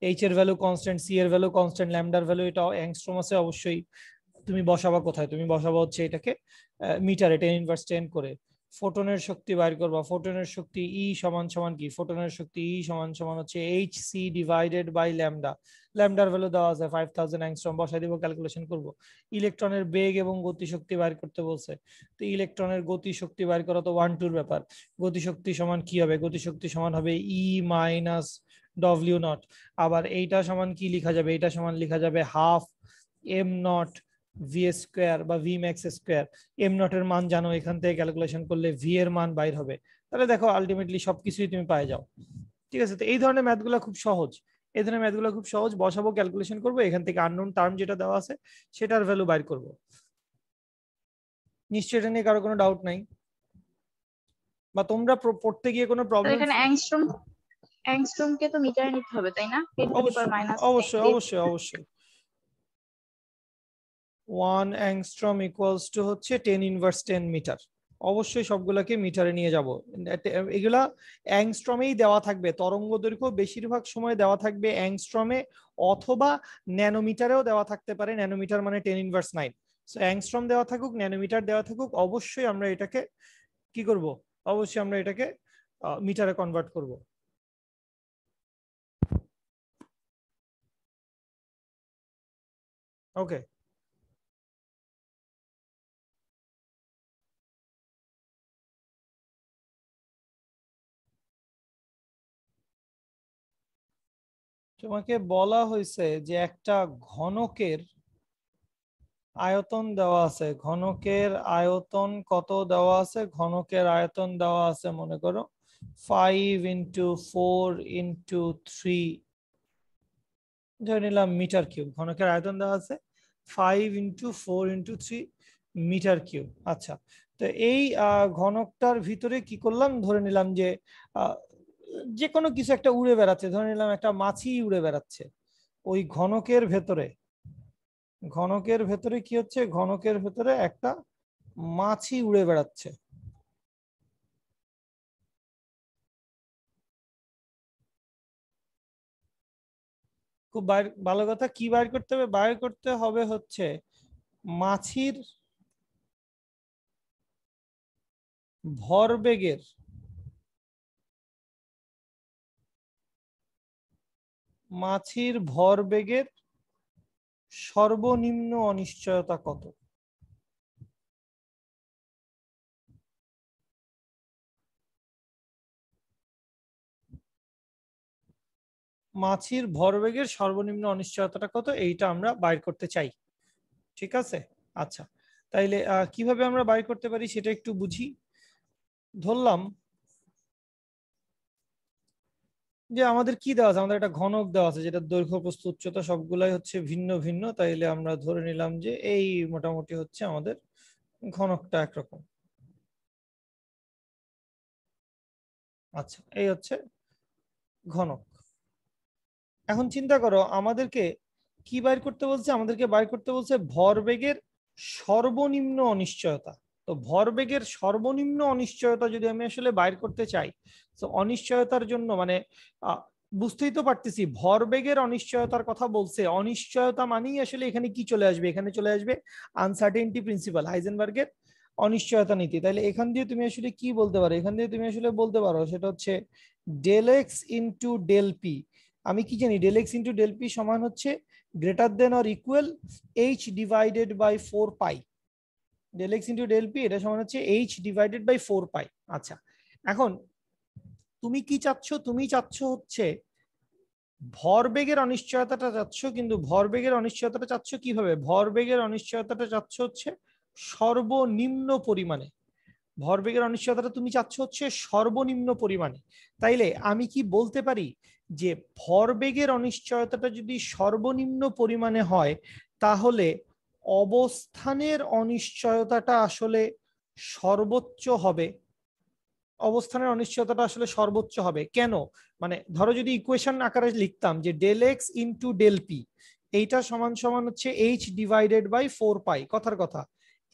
এইচ এর ভ্যালু কনস্ট্যান্ট, সি এর ভ্যালু কনস্ট্যান্ট, ল্যামডার ভ্যালু এটা অ্যাংস্ট্রম আছে অবশ্যই। তুমি বসাবা কোথায়? তুমি বসাবা হচ্ছে এটাকে মিটারে 10 ইনভার্স 10 করে। ফোটনের শক্তি বাইর করবা, ফোটনের শক্তি ই সমান সমান কি, ফোটনের শক্তি ই সমান সমান হচ্ছে H C divided by lambda, ল্যামডার ভ্যালু দেওয়া আছে 5000 অ্যাংস্ট্রম, বসাই দিব, ক্যালকুলেশন করব। ইলেকট্রনের বেগ এবং গতি শক্তি বাইর করতে বলছে, তো ইলেকট্রনের গতি শক্তি বাইর করা তো 1-2 ব্যাপার। গতি শক্তি সমান কি হবে, গতি শক্তি সমান হবে ই মাইনাস ডব্লিউ নট, আবার এইটা সমান কি লিখা যাবে, এইটা সমান লিখা যাবে half M naught V square বা V max square. M naught এর মান জানো, এখান থেকে ক্যালকুলেশন করলে ভি এর মান বাইর হবে, তাহলে দেখো আলটিমেটলি সবকিছুই তুমি পাই যাও। ঠিক আছে, তো এই ধরনের ম্যাথগুলো খুব সহজ, এই ধরনের ম্যাথগুলো খুব সহজ, বসাবো, ক্যালকুলেশন করবো, এখান থেকে আননোন টার্ম যেটা দেওয়া আছে সেটার ভ্যালু বাইর করবো। নিশ্চয়ই এটা নিয়ে কারো কোনো ডাউট নাই, বা তোমরা পড়তে গিয়ে কোনো তো প্রবলেম? এখানে অ্যাংস্ট্রম কে তো মিটারে নিতে হবে তাই না? 10 টু দি পাওয়ার মাইনাস অবশ্যই অবশ্যই অবশ্যই 1 অ্যাংস্ট্রম ইকুয়ালস টু হচ্ছে 10^10 মিটার। অবশ্যই সবগুলোকে মিটারে নিয়ে যাব, এগুলা অ্যাংস্ট্রমেই দেওয়া থাকবে, তরঙ্গ দৈর্ঘ্য বেশিরভাগ সময় দেওয়া থাকবে অ্যাংস্ট্রমে, অথবা ন্যানোমিটারেও দেওয়া থাকতে পারে, ন্যানোমিটার মানে 10^9। সো অ্যাংস্ট্রম দেওয়া থাকুক, ন্যানোমিটার দেওয়া থাকুক, অবশ্যই আমরা এটাকে কি করব, অবশ্যই আমরা এটাকে মিটারে কনভার্ট করব। ওকে, তোমাকে বলা হয়েছে যে একটা ঘনকের আয়তন দেওয়া আছে, ঘনকের আয়তন কত দেওয়া আছে, ঘনকের আয়তন দেওয়া আছে মনে করো 5×4×3 ধরে নিলাম মিটার কিউব, ঘনকের আয়তন দেওয়া আছে 5×4×3 মিটার কিউব। আচ্ছা, তো এই ঘনকটার ভিতরে কি করলাম, ধরে নিলাম যে যে কোনো কিছু একটা উড়ে বেড়াচ্ছে, ধরে নিলাম একটা মাছি উড়ে বেড়াচ্ছে ওই ঘনকের ভেতরে, ঘনকের ভেতরে কি হচ্ছে, ঘনকের ভেতরে একটা মাছি উড়ে বেড়াচ্ছে। খুব ভালো কথা, কি বাইর করতে হবে, বাইর করতে হবে হচ্ছে মাছির ভরবেগের মাছির ভরবেগের সর্বনিম্ন অনিশ্চয়তা কত। মাছির ভরবেগের সর্বনিম্ন অনিশ্চয়তাটা কত, এইটা আমরা বাইর করতে চাই। ঠিক আছে, আচ্ছা, তাইলে কিভাবে আমরা বাইর করতে পারি সেটা একটু বুঝি। ধরলাম যে আমাদের কি দেওয়া আছে, আমাদের একটা ঘনক দেওয়া আছে যেটা দৈর্ঘ্য প্রস্থ উচ্চতা সবগুলাই হচ্ছে ভিন্ন ভিন্ন, তাইলে আমরা ধরে নিলাম যে এই মোটামুটি হচ্ছে আমাদের ঘনকটা একরকম। আচ্ছা, এই হচ্ছে ঘনক। এখন চিন্তা করো আমাদেরকে কি বাইর করতে বলছে, আমাদেরকে বাইর করতে বলছে ভরবেগের সর্বনিম্ন অনিশ্চয়তা। তো ভরবেগের সর্বনিম্ন অনিশ্চয়তা যদি আমি আসলে বাইর করতে চাই, তো অনিশ্চয়তার জন্য মানে বুঝতেই তো পারতেছি ভরবেগের অনিশ্চয়তার কথা বলছে, অনিশ্চয়তা মানেই আসলে এখানে কি চলে আসবে, এখানে চলে আসবে আনসার্টেনটি প্রিন্সিপাল, হাইজেনবার্গের অনিশ্চয়তা নীতি। তাইলে এখান দিয়ে তুমি আসলে কি বলতে পারো, এখান দিয়ে তুমি আসলে বলতে পারো সেটা হচ্ছে del x into del p. আমি কি জানি del x into del p সমান হচ্ছে greater than or equal h divided by 4 pi. Del x into del p এটা সমান হচ্ছে এইচ ডিভাইডেড বাই 4 পাই। আচ্ছা, এখন তুমি কি চাচ্ছ, তুমি চাচ্ছ হচ্ছে ভরবেগের অনিশ্চয়তাটা চাচ্ছ, কিন্তু ভরবেগের অনিশ্চয়তাটা চাচ্ছ কিভাবে, ভরবেগের অনিশ্চয়তাটা চাচ্ছ হচ্ছে সর্বনিম্ন পরিমাণে, ভরবেগের অনিশ্চয়তাটা তুমি চাচ্ছ হচ্ছে সর্বনিম্ন পরিমাণে। তাইলে আমি কি বলতে পারি যে ভরবেগের অনিশ্চয়তাটা যদি সর্বনিম্ন পরিমাণে হয় তাহলে অবস্থানের অনিশ্চয়তাটা আসলে সর্বোচ্চ হবে, অবস্থানের অনিশ্চয়তাটা আসলে সর্বোচ্চ হবে কেন, মানে ধরো যদি ইকুয়েশন আকারে লিখতাম যে del x into del p, এইটা সমান সমান হচ্ছে এইচ ডিভাইডেড বাই 4 পাই, কথার কথা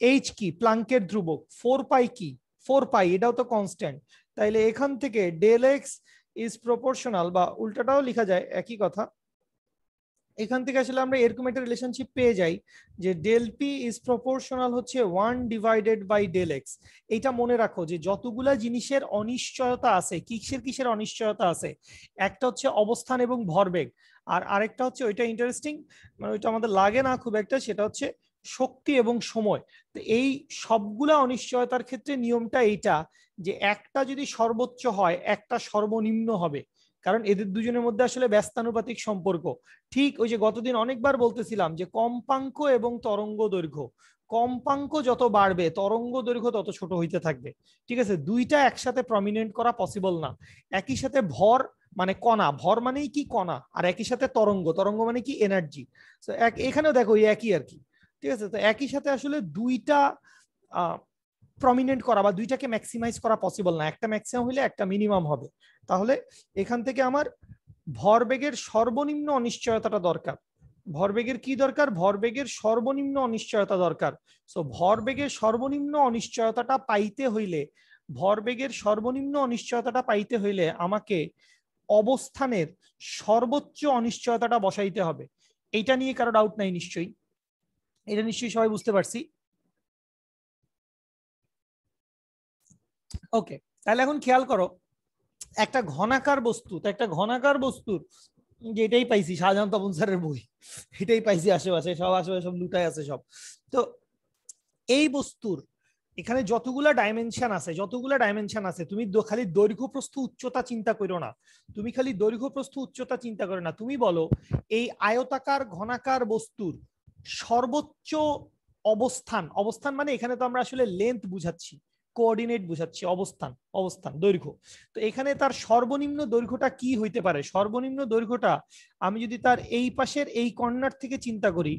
এইচ কি প্লাঙ্কের ধ্রুবক, 4 পাই কি 4 পাই, এটাও তো কনস্ট্যান্ট, তাইলে এখান থেকে ডেল এক্স ইজ প্রপোর্শনাল, বা উল্টাটাও লেখা যায় একই কথা, এখান থেকে আসলে আমরা এরকম একটা রিলেশনশিপ পেয়ে যাই যে ডেল পি ইজ প্রপোর্শনাল হচ্ছে 1/del x। এইটা মনে রাখো যে যতগুলা জিনিসের অনিশ্চয়তা আছে, কিসের অনিশ্চয়তা আছে, একটা হচ্ছে অবস্থান এবং ভরবেগ, আর আরেকটা হচ্ছে ওইটা ইন্টারেস্টিং, মানে ওইটা আমাদের লাগে না খুব একটা, সেটা হচ্ছে শক্তি এবং সময়। তো এই সবগুলা অনিশ্চয়তার ক্ষেত্রে নিয়মটা এইটা যে একটা যদি সর্বোচ্চ হয় একটা সর্বনিম্ন হবে, কারণ এদের দুজনের মধ্যে আসলে ব্যস্তানুপাতিক সম্পর্ক। ঠিক ওই যে গতদিন অনেকবার বলতেছিলাম যে কম্পাঙ্ক এবং তরঙ্গ দৈর্ঘ্য, কম্পাঙ্ক যত বাড়বে তরঙ্গ দৈর্ঘ্য তত ছোট হইতে থাকবে। ঠিক আছে, দুইটা একসাথে প্রমিনেন্ট করা পসিবল না। একই সাথে ভর মানে কণা, ভর মানেই কি কণা, আর একই সাথে তরঙ্গ, তরঙ্গ মানে কি এনার্জি। তো এখানেও দেখো একই আর কি। ঠিক আছে, তো একই সাথে আসলে দুইটা প্রমিনেন্ট করা বা দুইটাকে ম্যাক্সিমাইজ করা পসিবল না, একটা ম্যাক্সিমাম হলে একটা মিনিমাম হবে। তাহলে এখান থেকে আমার ভরবেগের সর্বনিম্ন অনিশ্চয়তাটা দরকার। ভরবেগের কি দরকার? ভরবেগের সর্বনিম্ন অনিশ্চয়তা দরকার। সো ভরবেগের সর্বনিম্ন অনিশ্চয়তাটা পাইতে হইলে, ভরবেগের সর্বনিম্ন অনিশ্চয়তাটা পাইতে হইলে আমাকে অবস্থানের সর্বোচ্চ অনিশ্চয়তাটা বসাইতে হবে। এইটা নিয়ে কারো ডাউট নাই নিশ্চয়ই? এটা নিশ্চয়ই সবাই বুঝতে পারছি। ওকে, তাহলে এখন খেয়াল করো, একটা ঘনাকার বস্তু, তো একটা ঘনাকার বস্তুর যেটাই পাইছি শাহজাহান তপন স্যারের বই, এটাই পাইছি আশেপাশে, সব আশেপাশে সব লুটাই আছে সব। তো এই বস্তুর এখানে যতগুলা ডাইমেনশন আছে, তুমি খালি দৈর্ঘ্য প্রস্থ উচ্চতা চিন্তা করো না, তুমি খালি দৈর্ঘ্য প্রস্থ উচ্চতা চিন্তা করো না, তুমি বলো এই আয়তাকার ঘনাকার বস্তুর সর্বোচ্চ অবস্থান, অবস্থান মানে এখানে তো আমরা আসলে লেন্থ বুঝাচ্ছি, কোঅর্ডিনেট বুঝাচ্ছি, অবস্থান, অবস্থান দৈর্ঘ্য। তো এখানে তার সর্বনিম্ন দৈর্ঘ্যটা কি হইতে পারে? সর্বনিম্ন দৈর্ঘ্যটা আমি যদি তার এই পাশের এই কর্নার থেকে চিন্তা করি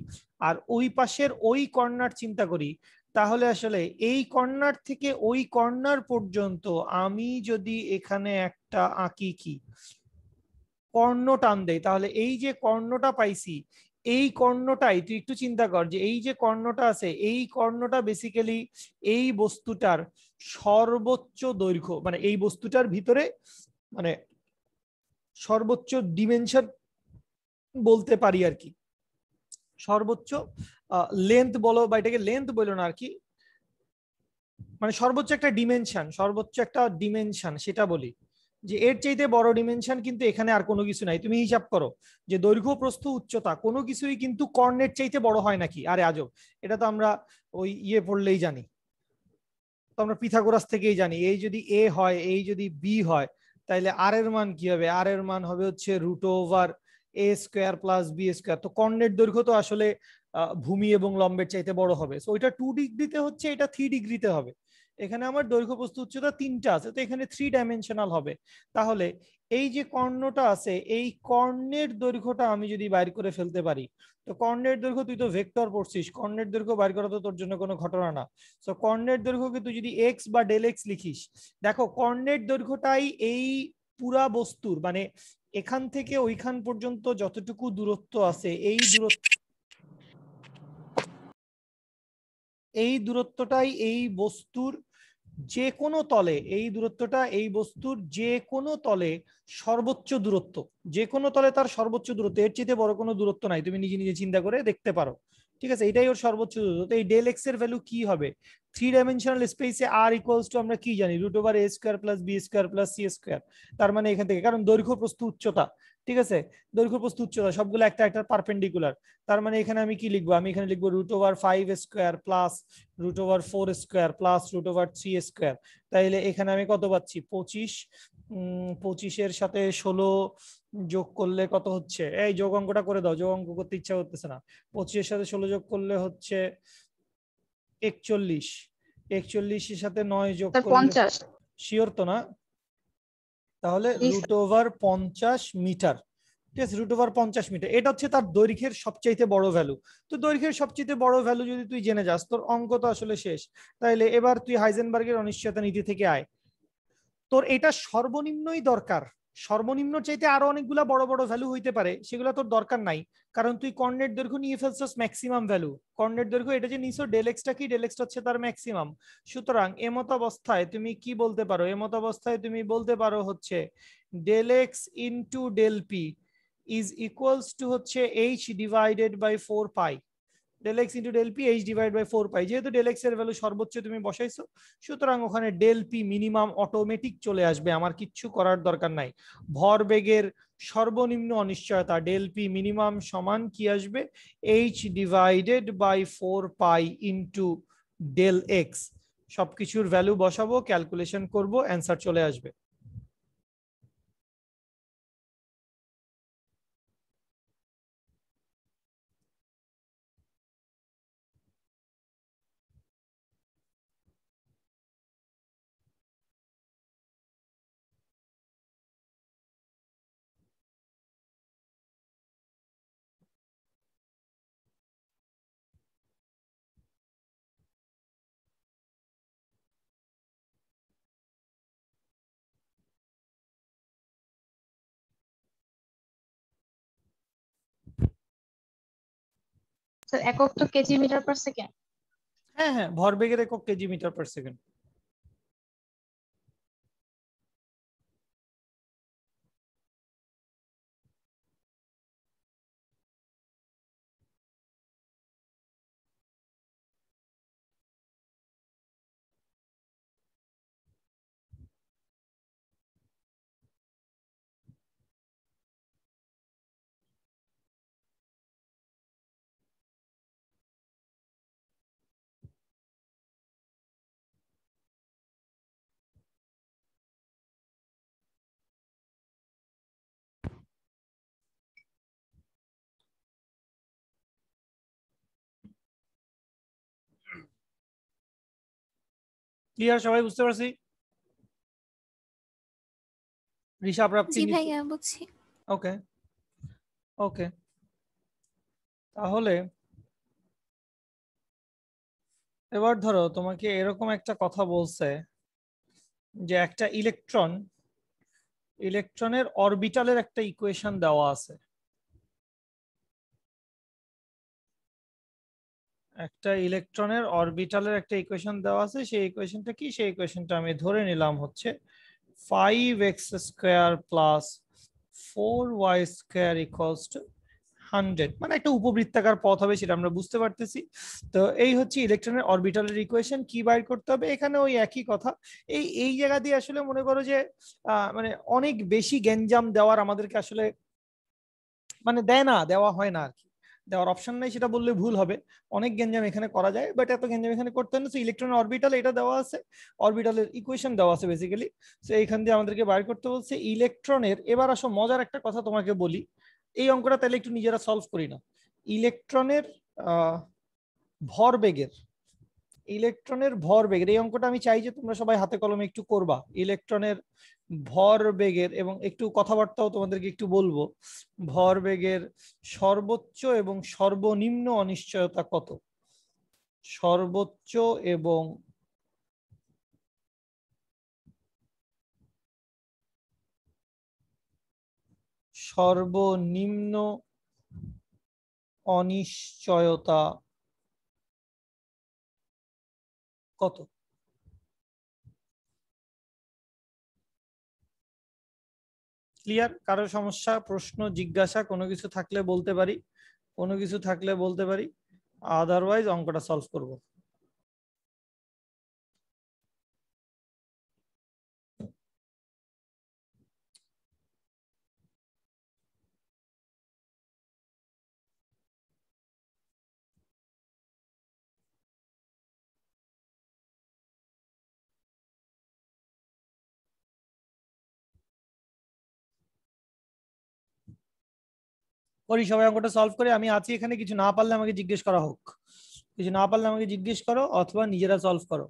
আর ওই পাশের ওই কর্নার চিন্তা করি, তাহলে আসলে এই কর্নার থেকে ওই কর্নার পর্যন্ত আমি যদি এখানে একটা আঁকি, কি কর্ণ টান দেই, তাহলে এই যে কর্ণটা পাইছি, এই কর্ণটাই তুই একটু চিন্তা কর যে এই যে কর্ণটা আছে, এই কর্ণটা বেসিক্যালি এই বস্তুটার সর্বোচ্চ দৈর্ঘ্য, মানে এই বস্তুটার ভিতরে মানে সর্বোচ্চ ডিমেনশন বলতে পারি আর কি, সর্বোচ্চ লেন্থ বলো বা এটাকে লেন্থ বলো না আর কি, মানে সর্বোচ্চ একটা ডিমেনশন, সর্বোচ্চ একটা ডিমেনশন সেটা বলি, যে এর চাইতে বড় ডিমেনশন কিন্তু এখানে আর কোনো কিছু নাই। তুমি হিসাব করো যে দৈর্ঘ্য প্রস্থ উচ্চতা কোনো কিছুই কিন্তু কর্ণের চাইতে বড় হয় নাকি? আরে আজব, এটা তো আমরা ওই পড়লেই জানি, তো আমরা পিথাগোরাস থেকেই জানি, এই যদি এ হয় এই যদি বি হয় তাহলে আর এর মান কি হবে? আর এর মান হবে হচ্ছে √a² প্লাস b²। তো কর্ণের দৈর্ঘ্য তো আসলে ভূমি এবং লম্বের চাইতে বড় হবে, সো ওইটা 2 ডিগ্রিতে হচ্ছে, এটা 3 ডিগ্রিতে হবে। এখানে আমার দৈর্ঘ্য প্রস্থ উচ্চতা তিনটা আছে, তো এখানে 3 ডাইমেনশনাল হবে। তাহলে এই যে কর্ণটা আছে, এই কর্ণের দৈর্ঘ্যটা আমি যদি বাইর করে ফেলতে পারি, তো কর্ণের দৈর্ঘ্য, তুই তো ভেক্টর পড়ছিস, কর্ণের দৈর্ঘ্য বাইর করা তো তোর জন্য কোনো ঘটনা না। সো কর্ণের দৈর্ঘ্যকে তুই যদি এক্স বা ∇x লিখিস, দেখো কর্ণের দৈর্ঘ্যটাই এই পুরা বস্তুর, মানে এখান থেকে ওইখান পর্যন্ত যতটুকু দূরত্ব আছে, এই দূরত্বটাই এই বস্তুর যে কোনো তলে, এই দূরত্বটা এই বস্তুর যে কোনো তলে সর্বোচ্চ দূরত্ব, যে কোনো তলে তার সর্বোচ্চ দূরত্ব, এর চেয়ে বড় কোনো দূরত্ব নাই, তুমি নিজে নিজে চিন্তা করে দেখতে পারো। ঠিক আছে, এটাই ওর সর্বোচ্চ দূরত্ব। এই ∇x এর ভ্যালু কি হবে? 3 ডাইমেনশনাল স্পেসে r ইকুয়ালস টু আমরা কি জানি? √a² plus b² plus c²। তার মানে এখান থেকে, কারণ দৈর্ঘ্য প্রস্থ উচ্চতা, ঠিক আছে, দৈর্ঘ্য প্রস্থ উচ্চতা সবগুলো একটা একটা পারপেন্ডিকুলার, তার মানে এখানে আমি কি লিখবো? আমি এখানে লিখবো √5² প্লাস √4² প্লাস √3²। তাইলে এখানে আমি কত পাচ্ছি? 25। 25-এর সাথে 16 যোগ করলে কত হচ্ছে? এই যোগ অঙ্কটা করে দাও, যোগ অঙ্ক করতে ইচ্ছা করতেছে না। 25-এর সাথে 16 যোগ করলে হচ্ছে 41। 41-এর সাথে 9 যোগ করলে 50। শিওর তো না? তাহলে √50 মিটার। ঠিক আছে, √50 মিটার, এটা হচ্ছে তার দৈর্ঘ্যের সবচাইতে বড় ভ্যালু। তো দৈর্ঘ্যের সবচাইতে বড় ভ্যালু যদি তুই জেনে যাস, তোর অঙ্ক তো আসলে শেষ। তাইলে এবার তুই হাইজেনবার্গের অনিশ্চয়তা নীতি থেকে আয়, তোর এটা সর্বনিম্নই দরকার, সর্বনিম্ন চাইতে আরো অনেকগুলা বড় বড় ভ্যালু হইতে পারে, সেগুলো তোর দরকার নাই, কারণ তুই কর্ণের দৈর্ঘ্য নিয়ে ফেলছস ম্যাক্সিমাম ভ্যালু। কর্ণের দৈর্ঘ্য এটা যে নিছো, ∇x কি? ∇x হচ্ছে তার ম্যাক্সিমাম। সুতরাং এমত অবস্থায় তুমি কি বলতে পারো? এমত অবস্থায় তুমি বলতে পারো হচ্ছে ∇x into ∇p is equals to হচ্ছে h divided by 4 pi, del x into del p h divide by 4 pi. যেহেতু ডেল এক্স এর ভ্যালু সর্বোচ্চ তুমি বসাইছো, সুতরাং ওখানে ডেল পি মিনিমাম অটোমেটিক চলে আসবে, আমার কিচ্ছু করার দরকার নাই। ভরবেগের সর্বনিম্ন অনিশ্চয়তা ডেল পি মিনিমাম সমান কি আসবে, h divided by 4 pi into del x. সবকিছুর ভ্যালু বসাবো, ক্যালকুলেশন করব, অ্যান্সার চলে আসবে। স্যার একক তো কেজি মিটার পার সেকেন্ড। হ্যাঁ হ্যাঁ, ভরবেগের একক kg metre per second. Clear, সবাই বুঝতে পারছি? ঋষা প্রাপ্তি জি নিচে। ভাইয়া বুঝছি। ওকে ওকে, তাহলে এবার ধরো তোমাকে এরকম একটা কথা বলছে যে একটা ইলেকট্রনের অরবিটালের একটা ইকুয়েশন দেওয়া আছে। একটা ইলেকট্রনের অরবিটালের একটা ইকুয়েশন দেওয়া আছে, সেই ইকুয়েশনটা কি, সেই ইকুয়েশনটা আমি ধরে নিলাম হচ্ছে 5x square plus 4y square equals to 100, মানে একটা উপবৃত্তাকার পথ হবে, সেটা আমরা বুঝতে পারতেছি। তো এই হচ্ছে ইলেকট্রনের অরবিটালের ইকুয়েশন। কি বাইর করতে হবে এখানে, ওই একই কথা। এই এই জায়গা দিয়ে আসলে মনে করো যে মানে অনেক বেশি গ্যাঞ্জাম দেওয়ার আমাদেরকে আসলে মানে দেয় না, দেওয়া হয় না আর কি, দেওয়ার অপশন নাই সেটা বললে ভুল হবে। অনেক গ্যাঞ্জাম এখানে করা যায়, বাট এত গ্যাঞ্জাম এখানে করতে হয় না। ইলেকট্রন অরবিটাল এটা দেওয়া আছে, অরবিটালের ইকুয়েশন দেওয়া আছে বেসিক্যালি। তো এইখান দিয়ে আমাদেরকে বাইর করতে বলছে ইলেকট্রনের। এবার আসো মজার একটা কথা তোমাকে বলি, এই অঙ্কটা তাহলে একটু নিজেরা সলভ করি না। ইলেকট্রনের আহ ভরবেগের এই অঙ্কটা আমি চাই যে তোমরা সবাই হাতে কলমে একটু করবা। ইলেকট্রনের ভরবেগের, এবং একটু কথাবার্তাও তোমাদেরকে একটু বলবো, ভরবেগের সর্বোচ্চ এবং সর্বনিম্ন অনিশ্চয়তা কত। সর্বোচ্চ এবং সর্বনিম্ন অনিশ্চয়তা কত। ক্লিয়ার? কারো সমস্যা, প্রশ্ন, জিজ্ঞাসা কোনো কিছু থাকলে বলতে পারি, কোনো কিছু থাকলে বলতে পারি, আদারওয়াইজ অঙ্কটা সলভ করব। করি, সবাই অঙ্কটা সলভ করে। আমি আছি এখানে, কিছু না পারলে আমাকে জিজ্ঞেস করা হোক, কিছু না পারলে আমাকে জিজ্ঞেস করো, অথবা নিজেরা সলভ করো।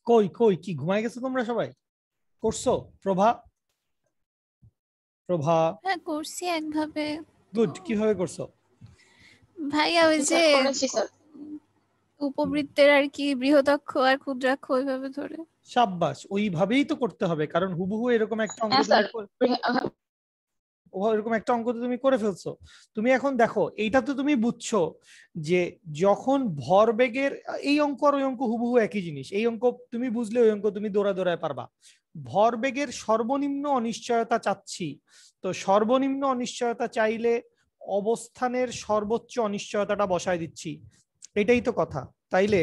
কই কই কি ঘুমায় গেছো তোমরা সবাই? করছো প্রভা? প্রভা? হ্যাঁ করছি একভাবে। গুড, কিভাবে করছো? ভাইয়া ওই যে করেছি স্যার। উপবৃত্তের আর কি বৃহদাক্ষ আর ক্ষুদ্রাক্ষ ওইভাবে ধরে। সাব্বাস, ওইভাবেই তো করতে হবে, কারণ হুবহু এরকম একটা অঙ্ক হ্যাঁ তুমি স্যার। এরকম একটা অঙ্ক তো তুমি করে ফেলছো। তুমি এখন দেখো, এইটা তো তুমি বুঝছো যে যখন ভরবেগের, এই অঙ্ক আর ওই অঙ্ক হুবহু একই জিনিস, এই অঙ্ক তুমি বুঝলে ওই অঙ্ক তুমি দৌড়ায় পারবা। ভরবেগের সর্বনিম্ন অনিশ্চয়তা চাচ্ছি, তো সর্বনিম্ন অনিশ্চয়তা চাইলে অবস্থানের সর্বোচ্চ অনিশ্চয়তাটা বসায় দিচ্ছি, এটাই তো কথা। তাইলে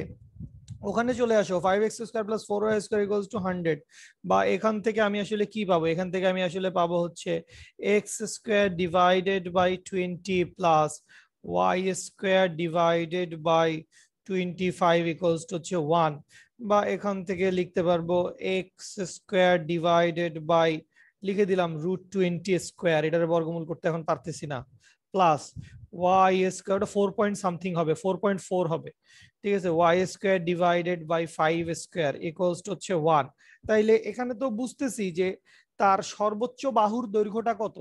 ওখানে চলে আসো 5x² + 4y² = 100, বা এখান থেকে আমি আসলে কি পাবো, এখান থেকে আমি আসলে পাবো হচ্ছে x² / 20 প্লাস y² / 25 হচ্ছে 1, বা এখান থেকে লিখতে পারবো x² লিখে দিলাম √20², এটার বর্গমূল করতে এখন পারতেছি না, প্লাস y², 4 পয়েন্ট সামথিং হবে, 4.4 হবে, ঠিক আছে, y² / 5² হচ্ছে 1। তাইলে এখানে তো বুঝতেছি যে তার সর্বোচ্চ বাহুর দৈর্ঘ্যটা কত,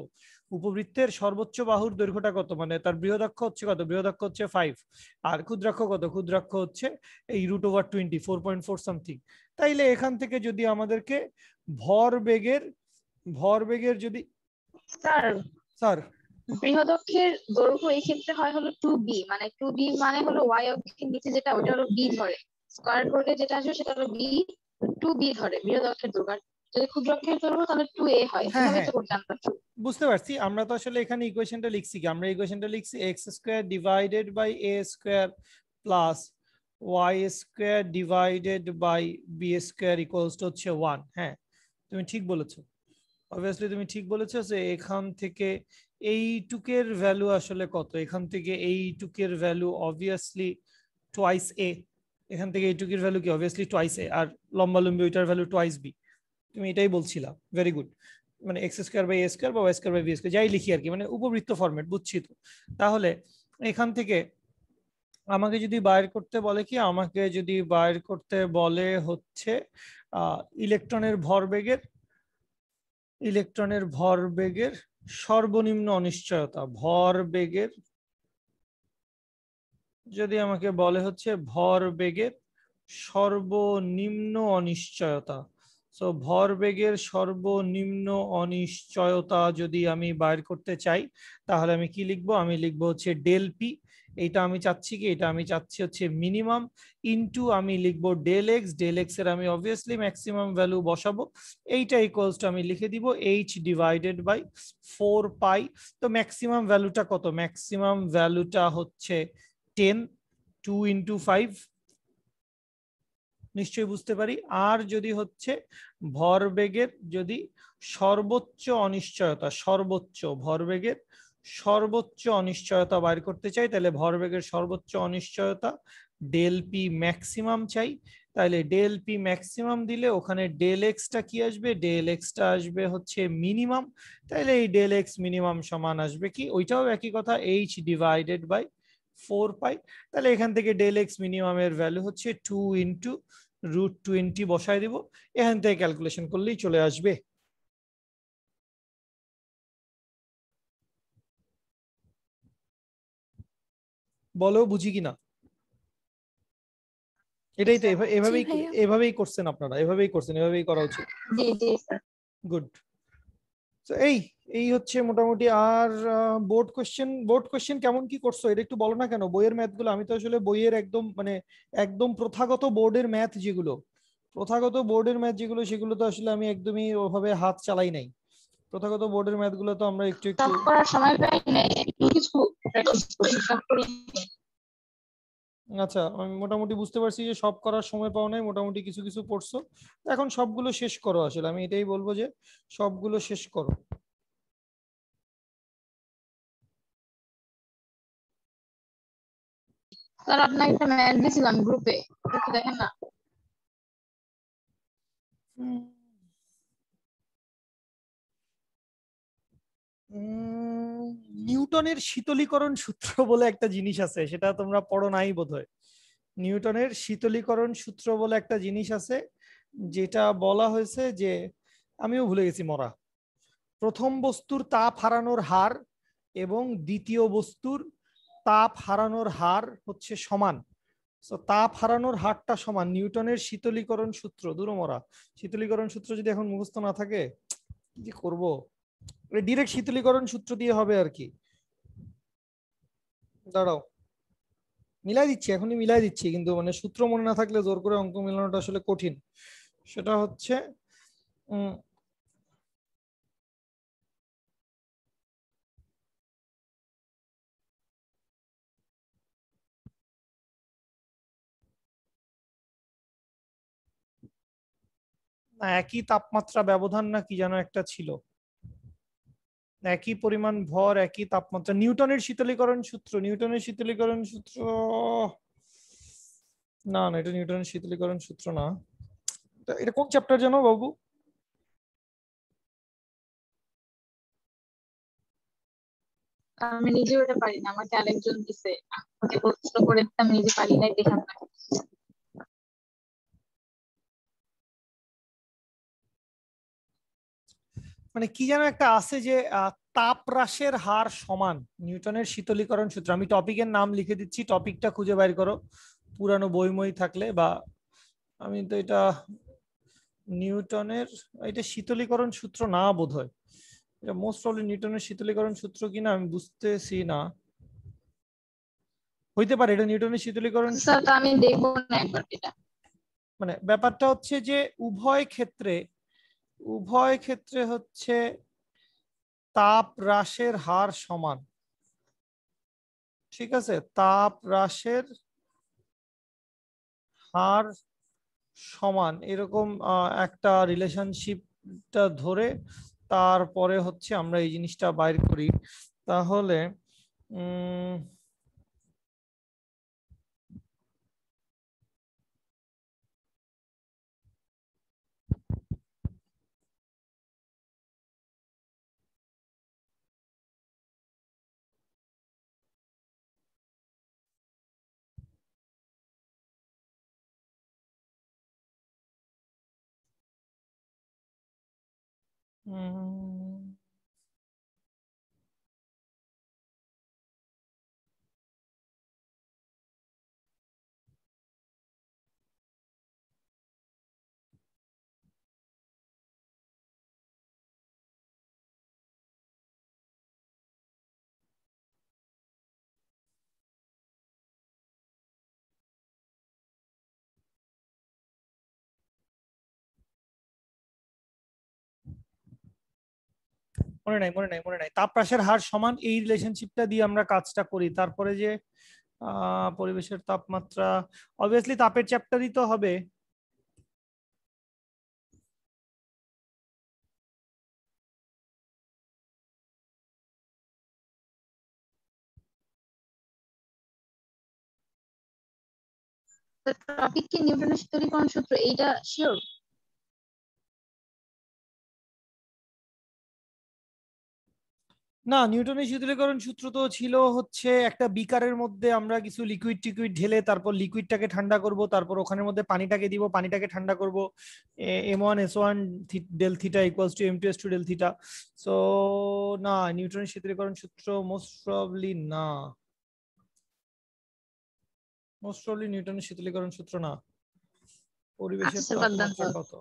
উপবৃত্তের সর্বোচ্চ বাহুর দৈর্ঘ্যটা কত, মানে তার বৃহদাক্ষ হচ্ছে কত, বৃহদাক্ষ হচ্ছে 5, আর ক্ষুদ্রাক্ষ কত, ক্ষুদ্রাক্ষ হচ্ছে এই √20, 4.4 সামথিং। তাইলে এখান থেকে যদি আমাদেরকে ভরবেগের যদি, স্যার স্যার বৃহদক্ষের দৈর্ঘ্য এই ক্ষেত্রে হয় হলো 2b, মানে 2b মানে হলো y অক্ষের নিচে যেটা ওটা হলো b ধরে, স্কয়ার করলে যেটা আসবে সেটা হলো b, 2b ধরে বৃহদক্ষের দৈর্ঘ্য। আর যদি ক্ষুদ্রাক্ষের দৈর্ঘ্য তাহলে 2a হয়, হ্যাঁ এভাবেই হ্যাঁ, তো করতে আমরা। বুঝতে পারছি। আমরা তো আসলে এখানে ইকুয়েশনটা লিখছি কি, আমরা ইকুয়েশনটা লিখছি x² / a² plus y² / b² হচ্ছে 1। হ্যাঁ, তুমি ঠিক বলেছো, অবভিয়াসলি তুমি ঠিক বলেছো যে এখান থেকে এইটুকের ভ্যালু আসলে কত, এখান থেকে এইটুকের ভ্যালু অবভিয়াসলি টোয়াইস a, এখান থেকে এইটুকের ভ্যালু কি, অবভিয়াসলি টোয়াইস a, আর লম্বালম্বি ওইটার ভ্যালু টোয়াইস b। তুমি এটাই বলছিলা, ভেরি গুড। মানে x² / a² বা y² / b², যাই লিখি আর কি, মানে উপবৃত্ত ফরম্যাট, বুঝছি তো। তাহলে এখান থেকে আমাকে যদি বাইর করতে বলে কি, আমাকে যদি বাইর করতে বলে হচ্ছে ইলেকট্রনের ভরবেগের সর্বনিম্ন অনিশ্চয়তা, ভরবেগের, যদি আমাকে বলে হচ্ছে ভরবেগের সর্বনিম্ন অনিশ্চয়তা, সো ভরবেগের সর্বনিম্ন অনিশ্চয়তা যদি আমি বাইর করতে চাই, তাহলে আমি কি লিখবো, আমি লিখবো হচ্ছে ডেল পি, এইটা আমি চাচ্ছি কি, এটা আমি চাচ্ছি হচ্ছে মিনিমাম, ইনটু আমি লিখবো ডেল এক্স, ডেল এক্স এর আমি অবভিয়াসলি ম্যাক্সিমাম ভ্যালু বসাবো, এইটা ইকুয়ালস টু আমি লিখে দিব h/4π। তো ম্যাক্সিমাম ভ্যালুটা কত, ম্যাক্সিমাম ভ্যালুটা হচ্ছে 10, 2 × 5, নিশ্চয়ই বুঝতে পারি। আর যদি হচ্ছে ভরবেগের যদি সর্বোচ্চ অনিশ্চয়তা, সর্বোচ্চ ভরবেগের সর্বোচ্চ অনিশ্চয়তা বাইর করতে চাই, তাহলে ভরবেগের সর্বোচ্চ অনিশ্চয়তা ডেল পি ম্যাক্সিমাম চাই, তাহলে ডেল পি ম্যাক্সিমাম দিলে ওখানে ডেল এক্সটা কি আসবে, ডেল এক্সটা আসবে হচ্ছে মিনিমাম, তাহলে এই ডেল এক্স মিনিমাম সমান আসবে কি, ওইটাও একই কথা, h/4π। তাহলে এখান থেকে ডেল এক্স মিনিমামের ভ্যালু হচ্ছে 2 × √20 বসায় দিব, এখান থেকে ক্যালকুলেশন করলেই চলে আসবে। বলো বুঝি কিনা, এটাই তো, জি এভাবেই ভাইয়া। এভাবেই করছেন আপনারা, এভাবেই করছেন, এভাবেই করা উচিত। জি জি স্যার। গুড। তো এই এই হচ্ছে মোটামুটি। আর বোর্ড কোশ্চেন কেমন কি করছো, এটা একটু বলো না কেন, বইয়ের ম্যাথ গুলো, আমি তো আসলে বইয়ের একদম মানে একদম প্রথাগত বোর্ডের ম্যাথ যেগুলো, সেগুলো তো আসলে আমি একদমই ওভাবে হাত চালাই নাই। প্রথাগত বোর্ডের ম্যাথ গুলো তো আমরা একটু একটু, সব করার সময় পাই না, একটু কিছু প্র্যাকটিস করি, সব করি। আচ্ছা আমি মোটামুটি বুঝতে পারছি যে সব করার সময় পাও নাই, মোটামুটি কিছু কিছু পড়ছো, এখন সবগুলো শেষ করো, আসলে আমি এটাই বলবো যে সবগুলো শেষ করো। স্যার আপনাকে একটা ম্যাচ দিয়েছিলাম গ্রুপে, একটু দেখেন না। উম, নিউটনের শীতলীকরণ সূত্র বলে একটা জিনিস আছে, সেটা তোমরা পড়ো নাই বোধহয়। নিউটনের শীতলীকরণ সূত্র বলে একটা জিনিস আছে, যেটা বলা হয়েছে যে, আমিও ভুলে গেছি মরা, প্রথম বস্তুর তাপ হারানোর হার এবং দ্বিতীয় বস্তুর তাপ হারানোর হার হচ্ছে সমান। তো তাপ হারানোর হারটা সমান নিউটনের শীতলীকরণ সূত্র। দুরমরা শীতলীকরণ সূত্র যদি এখন মুখস্থ না থাকে কি করব, ডিরেক্ট শীতলীকরণ সূত্র দিয়ে হবে আর কি। দাঁড়াও মিলাই দিচ্ছি, এখনই মিলাই দিচ্ছি, কিন্তু মানে সূত্র মনে না থাকলে জোর করে অঙ্ক মেলানোটা আসলে কঠিন। সেটা হচ্ছে একই তাপমাত্রা ব্যবধান না কি যেন একটা ছিল, একই পরিমাণ ভর একই তাপমাত্রা, নিউটনের শীতলীকরণ সূত্র, নিউটনের শীতলীকরণ সূত্র না না, এটা নিউটনের শীতলীকরণ সূত্র না। এটা কোন চ্যাপ্টার জানো বাবু? আমি নিজেও এটা পারি না, আমাকে আরেকজন দিছে, আমাকে প্রশ্ন করে দিতে আমি নিজে পারি নাই দেখে আপনাকে। মানে কি যেন একটা আছে যে তাপ হ্রাসের হার সমান নিউটনের শীতলীকরণ সূত্র। আমি টপিকের নাম লিখে দিচ্ছি, টপিকটা খুঁজে বাইর করো পুরানো বই মই থাকলে, বা আমি তো এটা নিউটনের, এটা শীতলীকরণ সূত্র না বোধ হয়, এটা মোস্ট প্রবলি নিউটনের শীতলীকরণ সূত্র কিনা আমি বুঝতেছি না, হইতে পারে এটা নিউটনের শীতলীকরণ স্যার তো আমি দেখবো না একবার এটা। মানে ব্যাপারটা হচ্ছে যে উভয় ক্ষেত্রে হচ্ছে তাপ হ্রাসের হার সমান। ঠিক আছে, তাপ হ্রাসের হার সমান এরকম একটা রিলেশনশিপটা ধরে তারপরে হচ্ছে আমরা এই জিনিসটা বাইর করি। তাহলে উম উম, মনে নাই তাপ হ্রাসের হার সমান এই রিলেশনশিপটা দিয়ে আমরা কাজটা করি। তারপরে যে পরিবেশের তাপমাত্রা, অবভিয়াসলি তাপের চ্যাপ্টারই তো হবে। টপিক কি নিউটনের শীতলীকরণ সূত্র, এইটা শিওর? না, নিউটনের শীতলীকরণ সূত্র তো ছিল হচ্ছে একটা বিকারের মধ্যে আমরা কিছু লিকুইড টিকুইড ঢেলে তারপর লিকুইডটাকে ঠান্ডা করব, তারপর ওখানের মধ্যে পানিটাকে দিব, পানিটাকে ঠান্ডা করব, m1 s1 del theta equals to m2s2 del theta. So না, নিউটনের শীতলীকরণ সূত্র মোস্ট প্রবাবলি না, মোস্ট প্রবাবলি নিউটনের শীতলীকরণ সূত্র না। পরিবেশের আচ্ছা বাদ দেন তাপমাত্রা তাহলে। কত?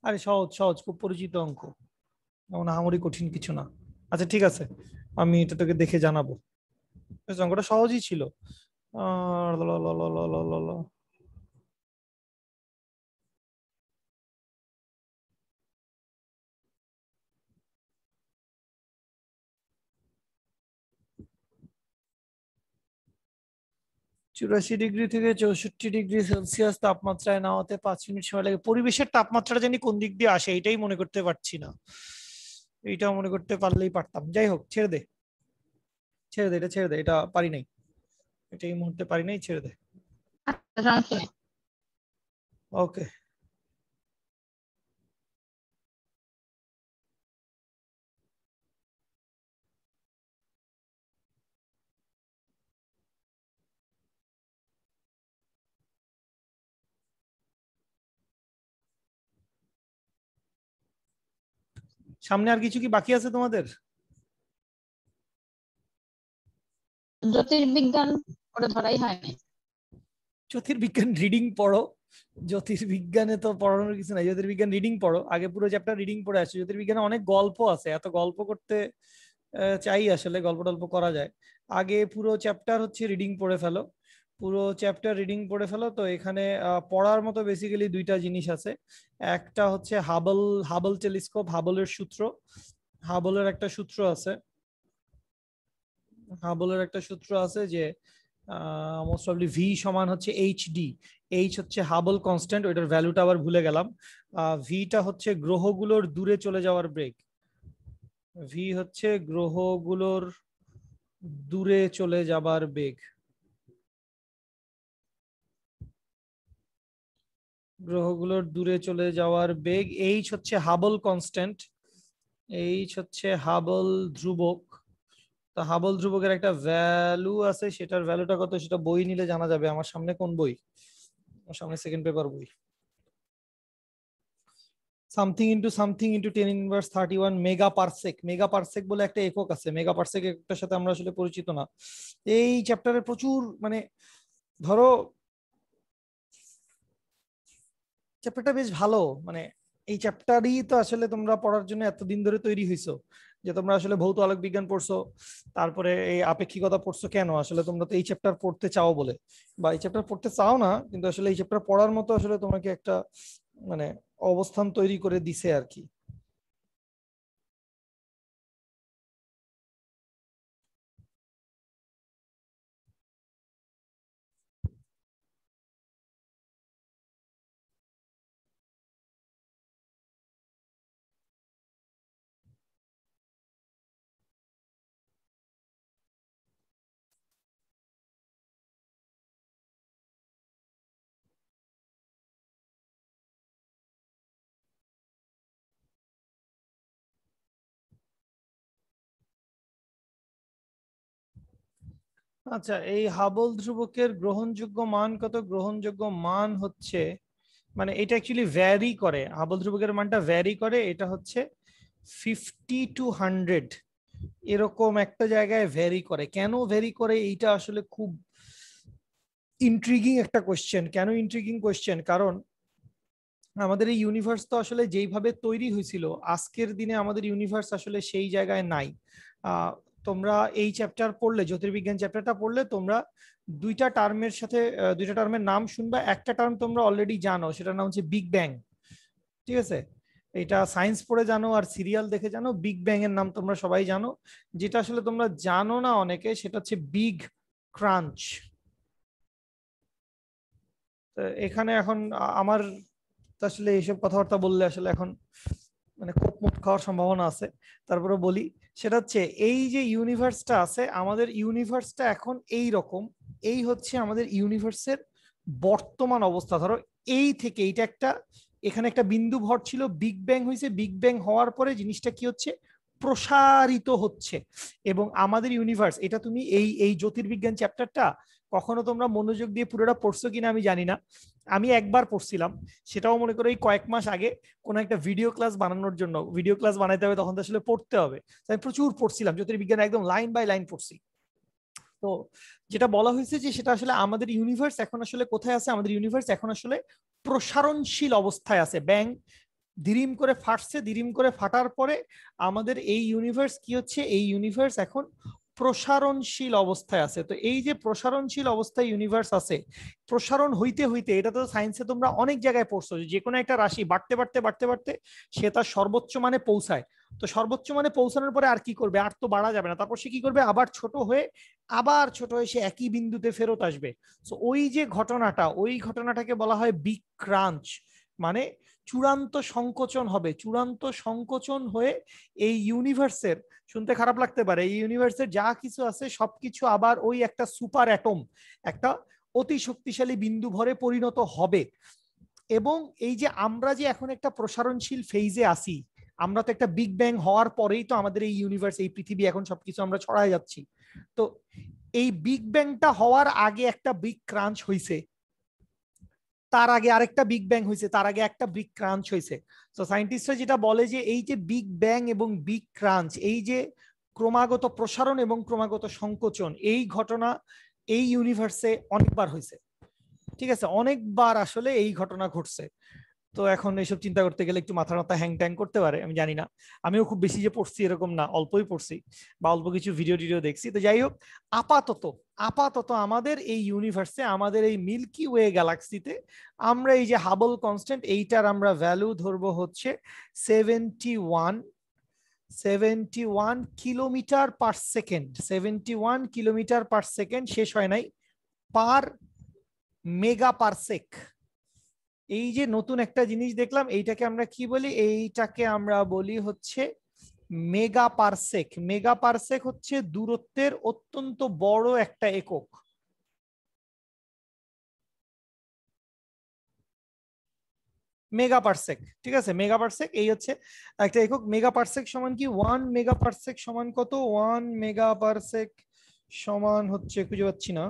আরে সহজ সহজ, খুব পরিচিত অঙ্ক, এমন আহামরি কঠিন কিছু না। আচ্ছা ঠিক আছে, আমি এটা তোকে দেখে জানাবো। বেশ, অঙ্কটা সহজই ছিল। ল ল ল ল ল ল ল ল। চুরাশি ডিগ্রি থেকে 64 ডিগ্রি সেলসিয়াস তাপমাত্রায় নামাতে 5 মিনিট সময় লাগে। পরিবেশের তাপমাত্রা জানি কোন দিক দিয়ে আসে, এটাই মনে করতে পারছি না। এইটা মনে করতে পারলেই পারতাম, যাই হোক ছেড়ে দে, ছেড়ে দে, এটা ছেড়ে দে, এটা পারি নাই, এটা এই মুহূর্তে পারি নাই, ছেড়ে দে। আচ্ছা, সমস্যা নেই। ওকে। সামনে আর কিছু কি বাকি আছে তোমাদের? জ্যোতির্বিজ্ঞান ওটা ধরাই হয়নি। জ্যোতির্বিজ্ঞান রিডিং পড়ো, জ্যোতির্বিজ্ঞানে তো পড়ানোর কিছু নাই। জ্যোতির্বিজ্ঞান রিডিং পড়ো, আগে পুরো চ্যাপ্টার রিডিং পড়ে আসো। জ্যোতির্বিজ্ঞানে অনেক গল্প আছে, এত গল্প করতে চাই আসলে, গল্প টল্প করা যায়। আগে পুরো চ্যাপ্টার হচ্ছে রিডিং পড়ে ফেলো, পুরো চ্যাপ্টার রিডিং পড়ে ফেলো। তো এখানে পড়ার মতো বেসিক্যালি দুইটা জিনিস আছে। একটা হচ্ছে হাবল, হাবল টেলিস্কোপ, হাবলের সূত্র। হাবলের একটা সূত্র আছে, হাবলের একটা সূত্র আছে যে মোস্ট প্রবাবলি ভি সমান হচ্ছে এইচ ডি। এইচ হচ্ছে হাবল কনস্ট্যান্ট, ওইটার ভ্যালুটা আবার ভুলে গেলাম। ভিটা হচ্ছে গ্রহগুলোর দূরে চলে যাওয়ার বেগ। ভি হচ্ছে গ্রহগুলোর দূরে চলে যাবার বেগ, গ্রহগুলোর দূরে চলে যাওয়ার বেগ। এইচ হচ্ছে হাবল কনস্ট্যান্ট, এইচ হচ্ছে হাবল ধ্রুবক। তা হাবল ধ্রুবকের একটা ভ্যালু আছে, সেটার ভ্যালুটা কত সেটা বই নিলে জানা যাবে। আমার সামনে কোন বই? আমার সামনে সেকেন্ড পেপার বই। Something into something into 10⁻31 mega parsec. Mega parsec বলে একটা একক আছে, মেগা পারসেক একটার সাথে আমরা আসলে পরিচিত না। এই চ্যাপ্টারে প্রচুর মানে ধরো চ্যাপ্টারটা বেশ ভালো, মানে এই চ্যাপ্টারই তো আসলে তোমরা পড়ার জন্য এতদিন ধরে তৈরি হইছো, যে তোমরা আসলে ভৌত আলোক বিজ্ঞান পড়ছো, তারপরে এই আপেক্ষিকতা পড়ছো। কেন আসলে তোমরা তো এই চ্যাপ্টার পড়তে চাও বলে, বা এই চ্যাপ্টার পড়তে চাও না, কিন্তু আসলে এই চ্যাপ্টার পড়ার মতো আসলে তোমাকে একটা মানে অবস্থান তৈরি করে দিছে আর কি। আচ্ছা, এই হাবল ধ্রুবকের গ্রহণযোগ্য মান কত? গ্রহণযোগ্য মান হচ্ছে, মানে এটা অ্যাকচুয়ালি ভ্যারি করে, হাবল ধ্রুবকের মানটা ভ্যারি করে। এটা হচ্ছে 50 to 100 এরকম একটা জায়গায় ভ্যারি করে। কেন ভ্যারি করে এইটা আসলে খুব ইন্ট্রিগিং একটা কোশ্চেন। কেন ইন্ট্রিগিং কোশ্চেন? কারণ আমাদের এই ইউনিভার্স তো আসলে যেইভাবে তৈরি হয়েছিল, আজকের দিনে আমাদের ইউনিভার্স আসলে সেই জায়গায় নাই। তোমরা এই চ্যাপ্টার পড়লে, জ্যোতির্বিজ্ঞান চ্যাপ্টারটা পড়লে তোমরা দুইটা টার্মের সাথে দুইটা টার্মের নাম শুনবা। একটা টার্ম তোমরা অলরেডি জানো, সেটার নাম হচ্ছে বিগ ব্যাং। ঠিক আছে, এটা সায়েন্স পড়ে জানো আর সিরিয়াল দেখে জানো। বিগ ব্যাং এর নাম তোমরা সবাই জানো। যেটা আসলে তোমরা জানো না অনেকে, সেটা হচ্ছে বিগ ক্রাঞ্চ। এখানে এখন আমার আসলে এইসব কথাবার্তা বললে আসলে এখন মানে কোপ মুখ খাওয়ার সম্ভাবনা আছে, তারপরে বলি। সেটা হচ্ছে এই যে ইউনিভার্সটা আছে, আমাদের ইউনিভার্সটা এখন এই রকম। এই হচ্ছে আমাদের ইউনিভার্সের বর্তমান অবস্থা। ধরো এই থেকে এইটা একটা, এখানে একটা বিন্দু ভর ছিল, বিগ ব্যাং হয়েছে। বিগ ব্যাং হওয়ার পরে জিনিসটা কি হচ্ছে? প্রসারিত হচ্ছে। এবং আমাদের ইউনিভার্স, এটা তুমি এই এই জ্যোতির্বিজ্ঞান চ্যাপ্টারটা কখনো তোমরা মনোযোগ দিয়ে পুরোটা পড়ছো কিনা আমি জানি না। আমি একবার পড়ছিলাম, সেটাও মনে করো এই কয়েক মাস আগে, কোন একটা ভিডিও ক্লাস বানানোর জন্য। ভিডিও ক্লাস বানাইতে হবে, তখন তো আসলে পড়তে হবে। আমি প্রচুর পড়ছিলাম জ্যোতির্বিজ্ঞান, একদম লাইন বাই লাইন পড়ছি। তো যেটা বলা হয়েছে যে সেটা আসলে আমাদের ইউনিভার্স এখন আসলে কোথায় আছে? আমাদের ইউনিভার্স এখন আসলে প্রসারণশীল অবস্থায় আছে। ব্যাং দিরিম করে ফাটছে, দিরিম করে ফাটার পরে আমাদের এই ইউনিভার্স কি হচ্ছে? এই ইউনিভার্স এখন প্রসারণশীল অবস্থায় আছে। তো এই যে প্রসারণশীল অবস্থায় ইউনিভার্স আছে, প্রসারণ হইতে হইতে, এটা তো সায়েন্সে তোমরা অনেক জায়গায় পড়ছো, যে কোনো একটা রাশি বাড়তে বাড়তে বাড়তে বাড়তে সে তার সর্বোচ্চ মানে পৌঁছায়। তো সর্বোচ্চ মানে পৌঁছানোর পরে আর কি করবে? আর তো বাড়া যাবে না। তারপর সে কি করবে? আবার ছোট হয়ে, আবার ছোট হয়ে সে একই বিন্দুতে ফেরত আসবে। তো ওই যে ঘটনাটা, ওই ঘটনাটাকে বলা হয় বিগ ক্রাঞ্চ। মানে চূড়ান্ত সংকোচন হবে। চূড়ান্ত সংকোচন হয়ে এই ইউনিভার্সের, শুনতে খারাপ লাগতে পারে, এই ইউনিভার্সের যা কিছু আছে সবকিছু আবার ওই একটা সুপার অ্যাটম, একটা অতি শক্তিশালী বিন্দু ভরে পরিণত হবে। এবং এই যে আমরা যে এখন একটা প্রসারণশীল ফেজে আসি, আমরা তো একটা বিগ ব্যাং হওয়ার পরেই তো আমাদের এই ইউনিভার্স, এই পৃথিবী, এখন সবকিছু আমরা ছড়ায় যাচ্ছি। তো এই বিগ ব্যাংটা হওয়ার আগে একটা বিগ ক্রাঞ্চ হইছে। তার আগে আরেকটা বিগ ব্যাং হয়েছে, তার আগে একটা বিগ ক্রাঞ্চ হয়েছে। তো সায়েন্টিস্টরা যেটা বলে যে এই যে বিগ ব্যাং এবং বিগ ক্রাঞ্চ, এই যে ক্রমাগত প্রসারণ এবং ক্রমাগত সংকোচন, এই ঘটনা এই ইউনিভার্সে অনেকবার হয়েছে। ঠিক আছে, অনেকবার আসলে এই ঘটনা ঘটছে। তো এখন এইসব চিন্তা করতে গেলে একটু মাথা মাথা হ্যাং ট্যাং করতে পারে, আমি জানি না, আমিও খুব বেশি যে পড়ছি এরকম না, অল্পই পড়ছি বা অল্প কিছু ভিডিও টিডিও দেখছি। তো যাই হোক, আপাতত আপাতত আমাদের এই ইউনিভার্সে, আমাদের এই মিল্কি ওয়ে গ্যালাক্সিতে আমরা এই যে হাবল কনস্ট্যান্ট, এইটার আমরা ভ্যালু ধরবো হচ্ছে 71 kilometre per second. 71 kilometre per second, শেষ হয় নাই, পার মেগা পারসেক। এই যে নতুন একটা জিনিস দেখলাম, এইটাকে আমরা কি বলি? এইটাকে আমরা বলি হচ্ছে মেগা পারসেক। মেগা পারসেক হচ্ছে দূরত্বের অত্যন্ত বড় একটা একক। মেগা পারসেক, ঠিক আছে, মেগা পারসেক এই হচ্ছে একটা একক। মেগা পারসেক সমান কি? 1 মেগা পারসেক সমান কত? 1 মেগা পারসেক সমান হচ্ছে, খুঁজে পাচ্ছি না,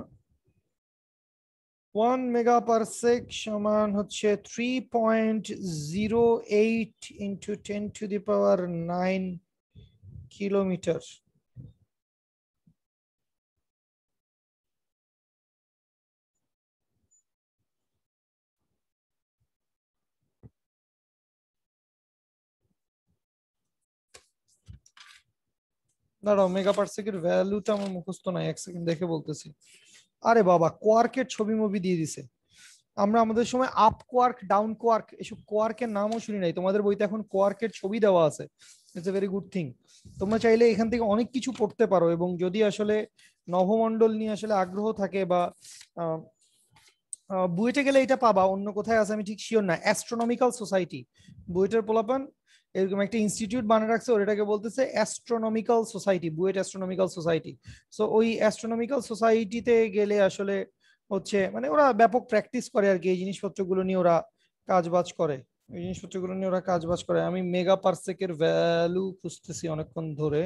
1 মেগা পারসেক সমান হচ্ছে 3.08 ইন্টু 10⁹9 কিলোমিটার। দাঁড়াও, মেগা পারসেকের ভ্যালুটা আমার মুখস্থ নাই, এক সেকেন্ড দেখে বলতেছি। আরে বাবা, কোয়ার্কের ছবি মুভি দিয়ে দিছে। আমরা আমাদের সময় আপ কোয়ার্ক, ডাউন কোয়ার্ক, এসব কোয়ার্কের নামও শুনি নাই। তোমাদের বইতে এখন কোয়ার্কের ছবি দেওয়া আছে। It's a very good thing. তোমরা চাইলে এখান থেকে অনেক কিছু পড়তে পারো, এবং যদি আসলে নভমণ্ডল নিয়ে আসলে আগ্রহ থাকে বা বুয়েটে গেলে এটা পাবা, অন্য কোথায় আছে আমি ঠিক শিওর না। অ্যাস্ট্রোনমিক্যাল সোসাইটি, বুয়েটের পোলাপান এরকম একটা ইনস্টিটিউট বানিয়ে রাখছে, ওর এটাকে বলতেছে astronomical society, BUET astronomical society. So ওই অ্যাস্ট্রোনমিক্যাল সোসাইটিতে গেলে আসলে হচ্ছে মানে ওরা ব্যাপক প্র্যাকটিস করে আর কি, এই জিনিসপত্রগুলো নিয়ে ওরা কাজবাজ করে, এই জিনিসপত্রগুলো নিয়ে ওরা কাজবাজ করে। আমি মেগা পারসেকের ভ্যালু খুঁজতেছি অনেকক্ষণ ধরে।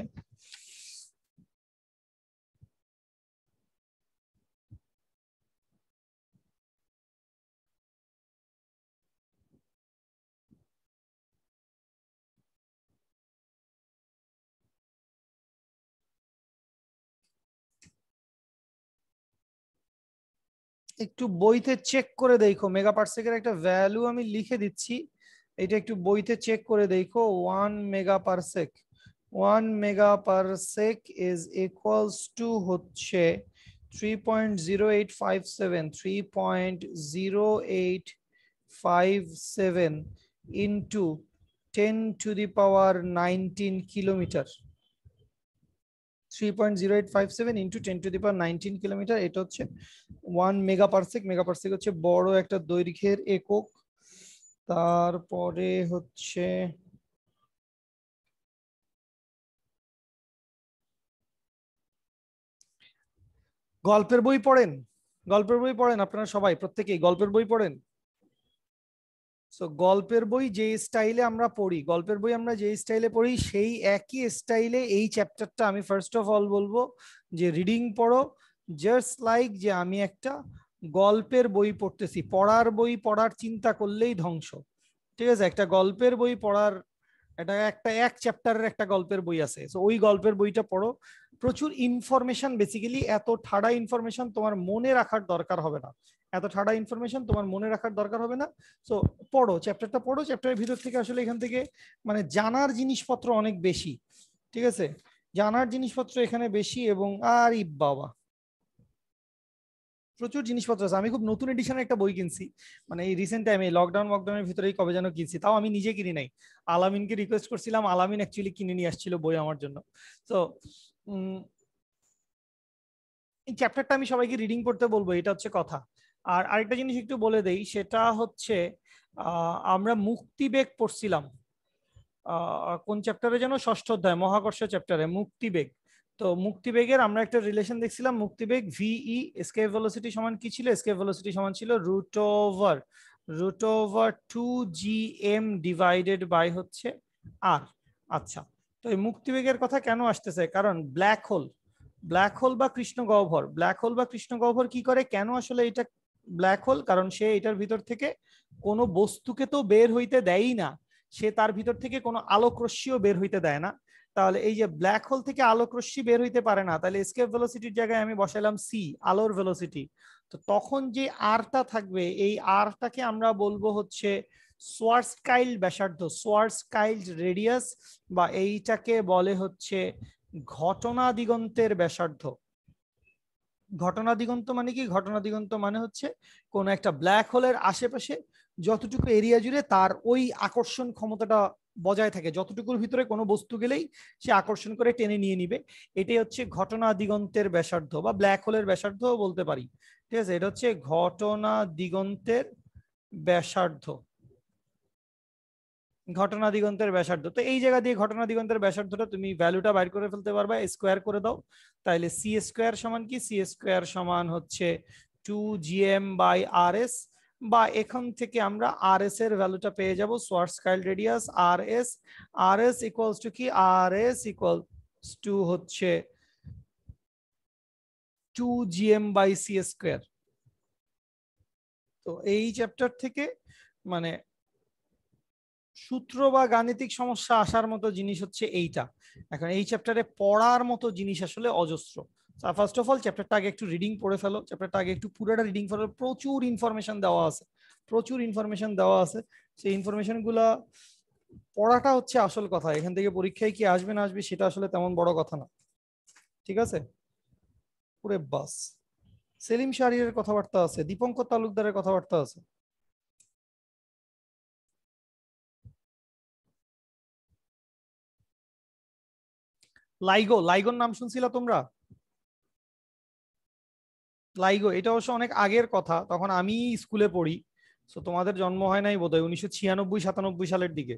একটু বইতে চেক করে দেখো, মেগা পারসেকের একটা ভ্যালু আমি লিখে দিচ্ছি, এটা একটু বইতে চেক করে দেখো। 1 mega parsec, 1 mega parsec is equals to হচ্ছে 3.0857, 3.0857 ইন্টু 10⁻19 কিলোমিটার। 3.0857 ইন্টু 10⁻19 কিলোমিটার, এটা হচ্ছে 1 মেগা পারসেক। মেগা পারসেক হচ্ছে বড় একটা দৈর্ঘ্যের একক। তারপরে হচ্ছে গল্পের বই পড়েন? গল্পের বই পড়েন আপনারা সবাই? প্রত্যেকেই গল্পের বই পড়েন? সো গল্পের বই যে স্টাইলে আমরা পড়ি, গল্পের বই আমরা যে স্টাইলে পড়ি, সেই একই স্টাইলে এই চ্যাপ্টারটা আমি ফার্স্ট অফ অল বলবো যে রিডিং পড়ো, জাস্ট লাইক যে আমি একটা গল্পের বই পড়তেছি। পড়ার বই পড়ার চিন্তা করলেই ধ্বংস। ঠিক আছে, একটা গল্পের বই পড়ার, এটা একটা এক চ্যাপ্টারের একটা গল্পের বই আছে, তো ওই গল্পের বইটা পড়ো। প্রচুর ইনফরমেশন, বেসিক্যালি এত ঠাড়া ইনফরমেশন তোমার মনে রাখার দরকার হবে না, এত ঠাড়া ইনফরমেশন তোমার মনে রাখার দরকার হবে না। সো পড়ো, চ্যাপ্টারটা পড়ো, চ্যাপ্টারের ভিতর থেকে আসলে এখান থেকে মানে জানার জিনিসপত্র অনেক বেশি। ঠিক আছে, জানার জিনিসপত্র এখানে বেশি। এবং আর ই বাবা, প্রচুর জিনিসপত্র আছে। আমি খুব নতুন এডিশনের একটা বই কিনছি, মানে এই রিসেন্ট টাইমে লকডাউনের ভিতরেই কবে যেন কিনছি, তাও আমি নিজে কিনি নাই, আলামিনকে রিকোয়েস্ট করছিলাম, আলামিন অ্যাকচুয়ালি কিনে নিয়ে আসছিল বই আমার জন্য। তো এই চ্যাপ্টারটা আমি সবাইকে রিডিং করতে বলবো, এটা হচ্ছে কথা। আর আরেকটা জিনিস একটু বলে দেই, সেটা হচ্ছে আমরা মুক্তিবেগ পড়ছিলাম, কোন চ্যাপ্টারে যেন, ষষ্ঠ অধ্যায় মহাকর্ষ চ্যাপ্টারে মুক্তিবেগ। তো মুক্তিবেগের আমরা একটা রিলেশন দেখছিলাম, মুক্তিবেগ ভিই এসকেপ ভেলোসিটি সমান কি ছিল? এসকেপ ভেলোসিটি সমান ছিল root over 2gm divided by হচ্ছে আর। আচ্ছা, তো এই মুক্তিবেগের কথা কেন আসতেছে? কারণ ব্ল্যাক হোল বা কৃষ্ণ গহ্বর, ব্ল্যাক হোল বা কৃষ্ণ গহ্বর কি করে, কেন আসলে এটা ব্ল্যাক হোল, কারণ সে এটার ভিতর থেকে কোনো বস্তুকে তো বের হইতে দেয়ই না, সে তার ভিতর থেকে কোনো আলোক রশ্মিও বের হইতে দেয় না। তাহলে এই যে ব্ল্যাক হোল থেকে আলোক রশ্মি বের হইতে পারে না, তাহলে এসকেপ ভেলোসিটির জায়গায় আমি বসাইলাম সি, আলোর ভেলোসিটি। তো তখন যে আরটা থাকবে, এই আরটাকে আমরা বলবো হচ্ছে সোয়ার্সকাইল্ড ব্যাসার্ধ, সোয়ার্সকাইল্ড রেডিয়াস, বা এইটাকে বলে হচ্ছে ঘটনা দিগন্তের ব্যাসার্ধ। ঘটনা দিগন্ত মানে কি? ঘটনা দিগন্ত মানে হচ্ছে কোন একটা ব্ল্যাক হোলের আশেপাশে যতটুকু এরিয়া জুড়ে তার ওই আকর্ষণ ক্ষমতাটা বজায় থাকে, যতটুকুর ভিতরে কোনো বস্তু গেলেই সে আকর্ষণ করে টেনে নিয়ে নিবে, এটাই হচ্ছে ঘটনা দিগন্তের ব্যাসার্ধ, বা ব্ল্যাক হোলের ব্যাসার্ধ বলতে পারি। ঠিক আছে, এটা হচ্ছে ঘটনা দিগন্তের ব্যাসার্ধ, ঘটনা দিগন্তের ব্যাসার্ধ। তো এই জায়গা দিয়ে ঘটনা দিগন্তের ব্যাসার্ধটা তুমি ভ্যালুটা বাইর করে ফেলতে পারবা, স্কোয়ার করে দাও, তাহলে সি স্কোয়ার সমান কি? সি স্কোয়ার সমান হচ্ছে 2gm/rs, বা এখান থেকে আমরা rs এর ভ্যালুটা পেয়ে যাব, সোয়ার্সকাইল্ড রেডিয়াস rs ইকুয়ালস টু কি? rs ইকুয়ালস টু হচ্ছে 2gm/c স্কোয়ার। তো এই চ্যাপ্টার থেকে মানে সূত্র বা গাণিতিক সমস্যা আসার মতো জিনিস হচ্ছে এইটা। এখন এই চ্যাপ্টারে পড়ার মতো জিনিস আসলে অজস্র। ফার্স্ট অফ অল চ্যাপ্টারটা আগে একটু রিডিং পড়ে ফেলো, চ্যাপ্টারটা আগে একটু পুরোটা রিডিং ফেলো, প্রচুর ইনফরমেশন দেওয়া আছে, প্রচুর ইনফরমেশন দেওয়া আছে। সেই ইনফরমেশন গুলা পড়াটা হচ্ছে আসল কথা, এখান থেকে পরীক্ষায় কি আসবে না আসবে সেটা আসলে তেমন বড় কথা না। ঠিক আছে, পুরে বাস সেলিম শাহরিয়ারের কথাবার্তা আছে, দীপঙ্কর তালুকদারের কথাবার্তা আছে। লাইগো, লাইগোর নাম শুনছিলা তোমরা? লাইগো এটা অবশ্য অনেক আগের কথা, তখন আমি স্কুলে পড়ি, তো তোমাদের জন্ম হয় নাই বোধহয়, 1996-97 সালের দিকে।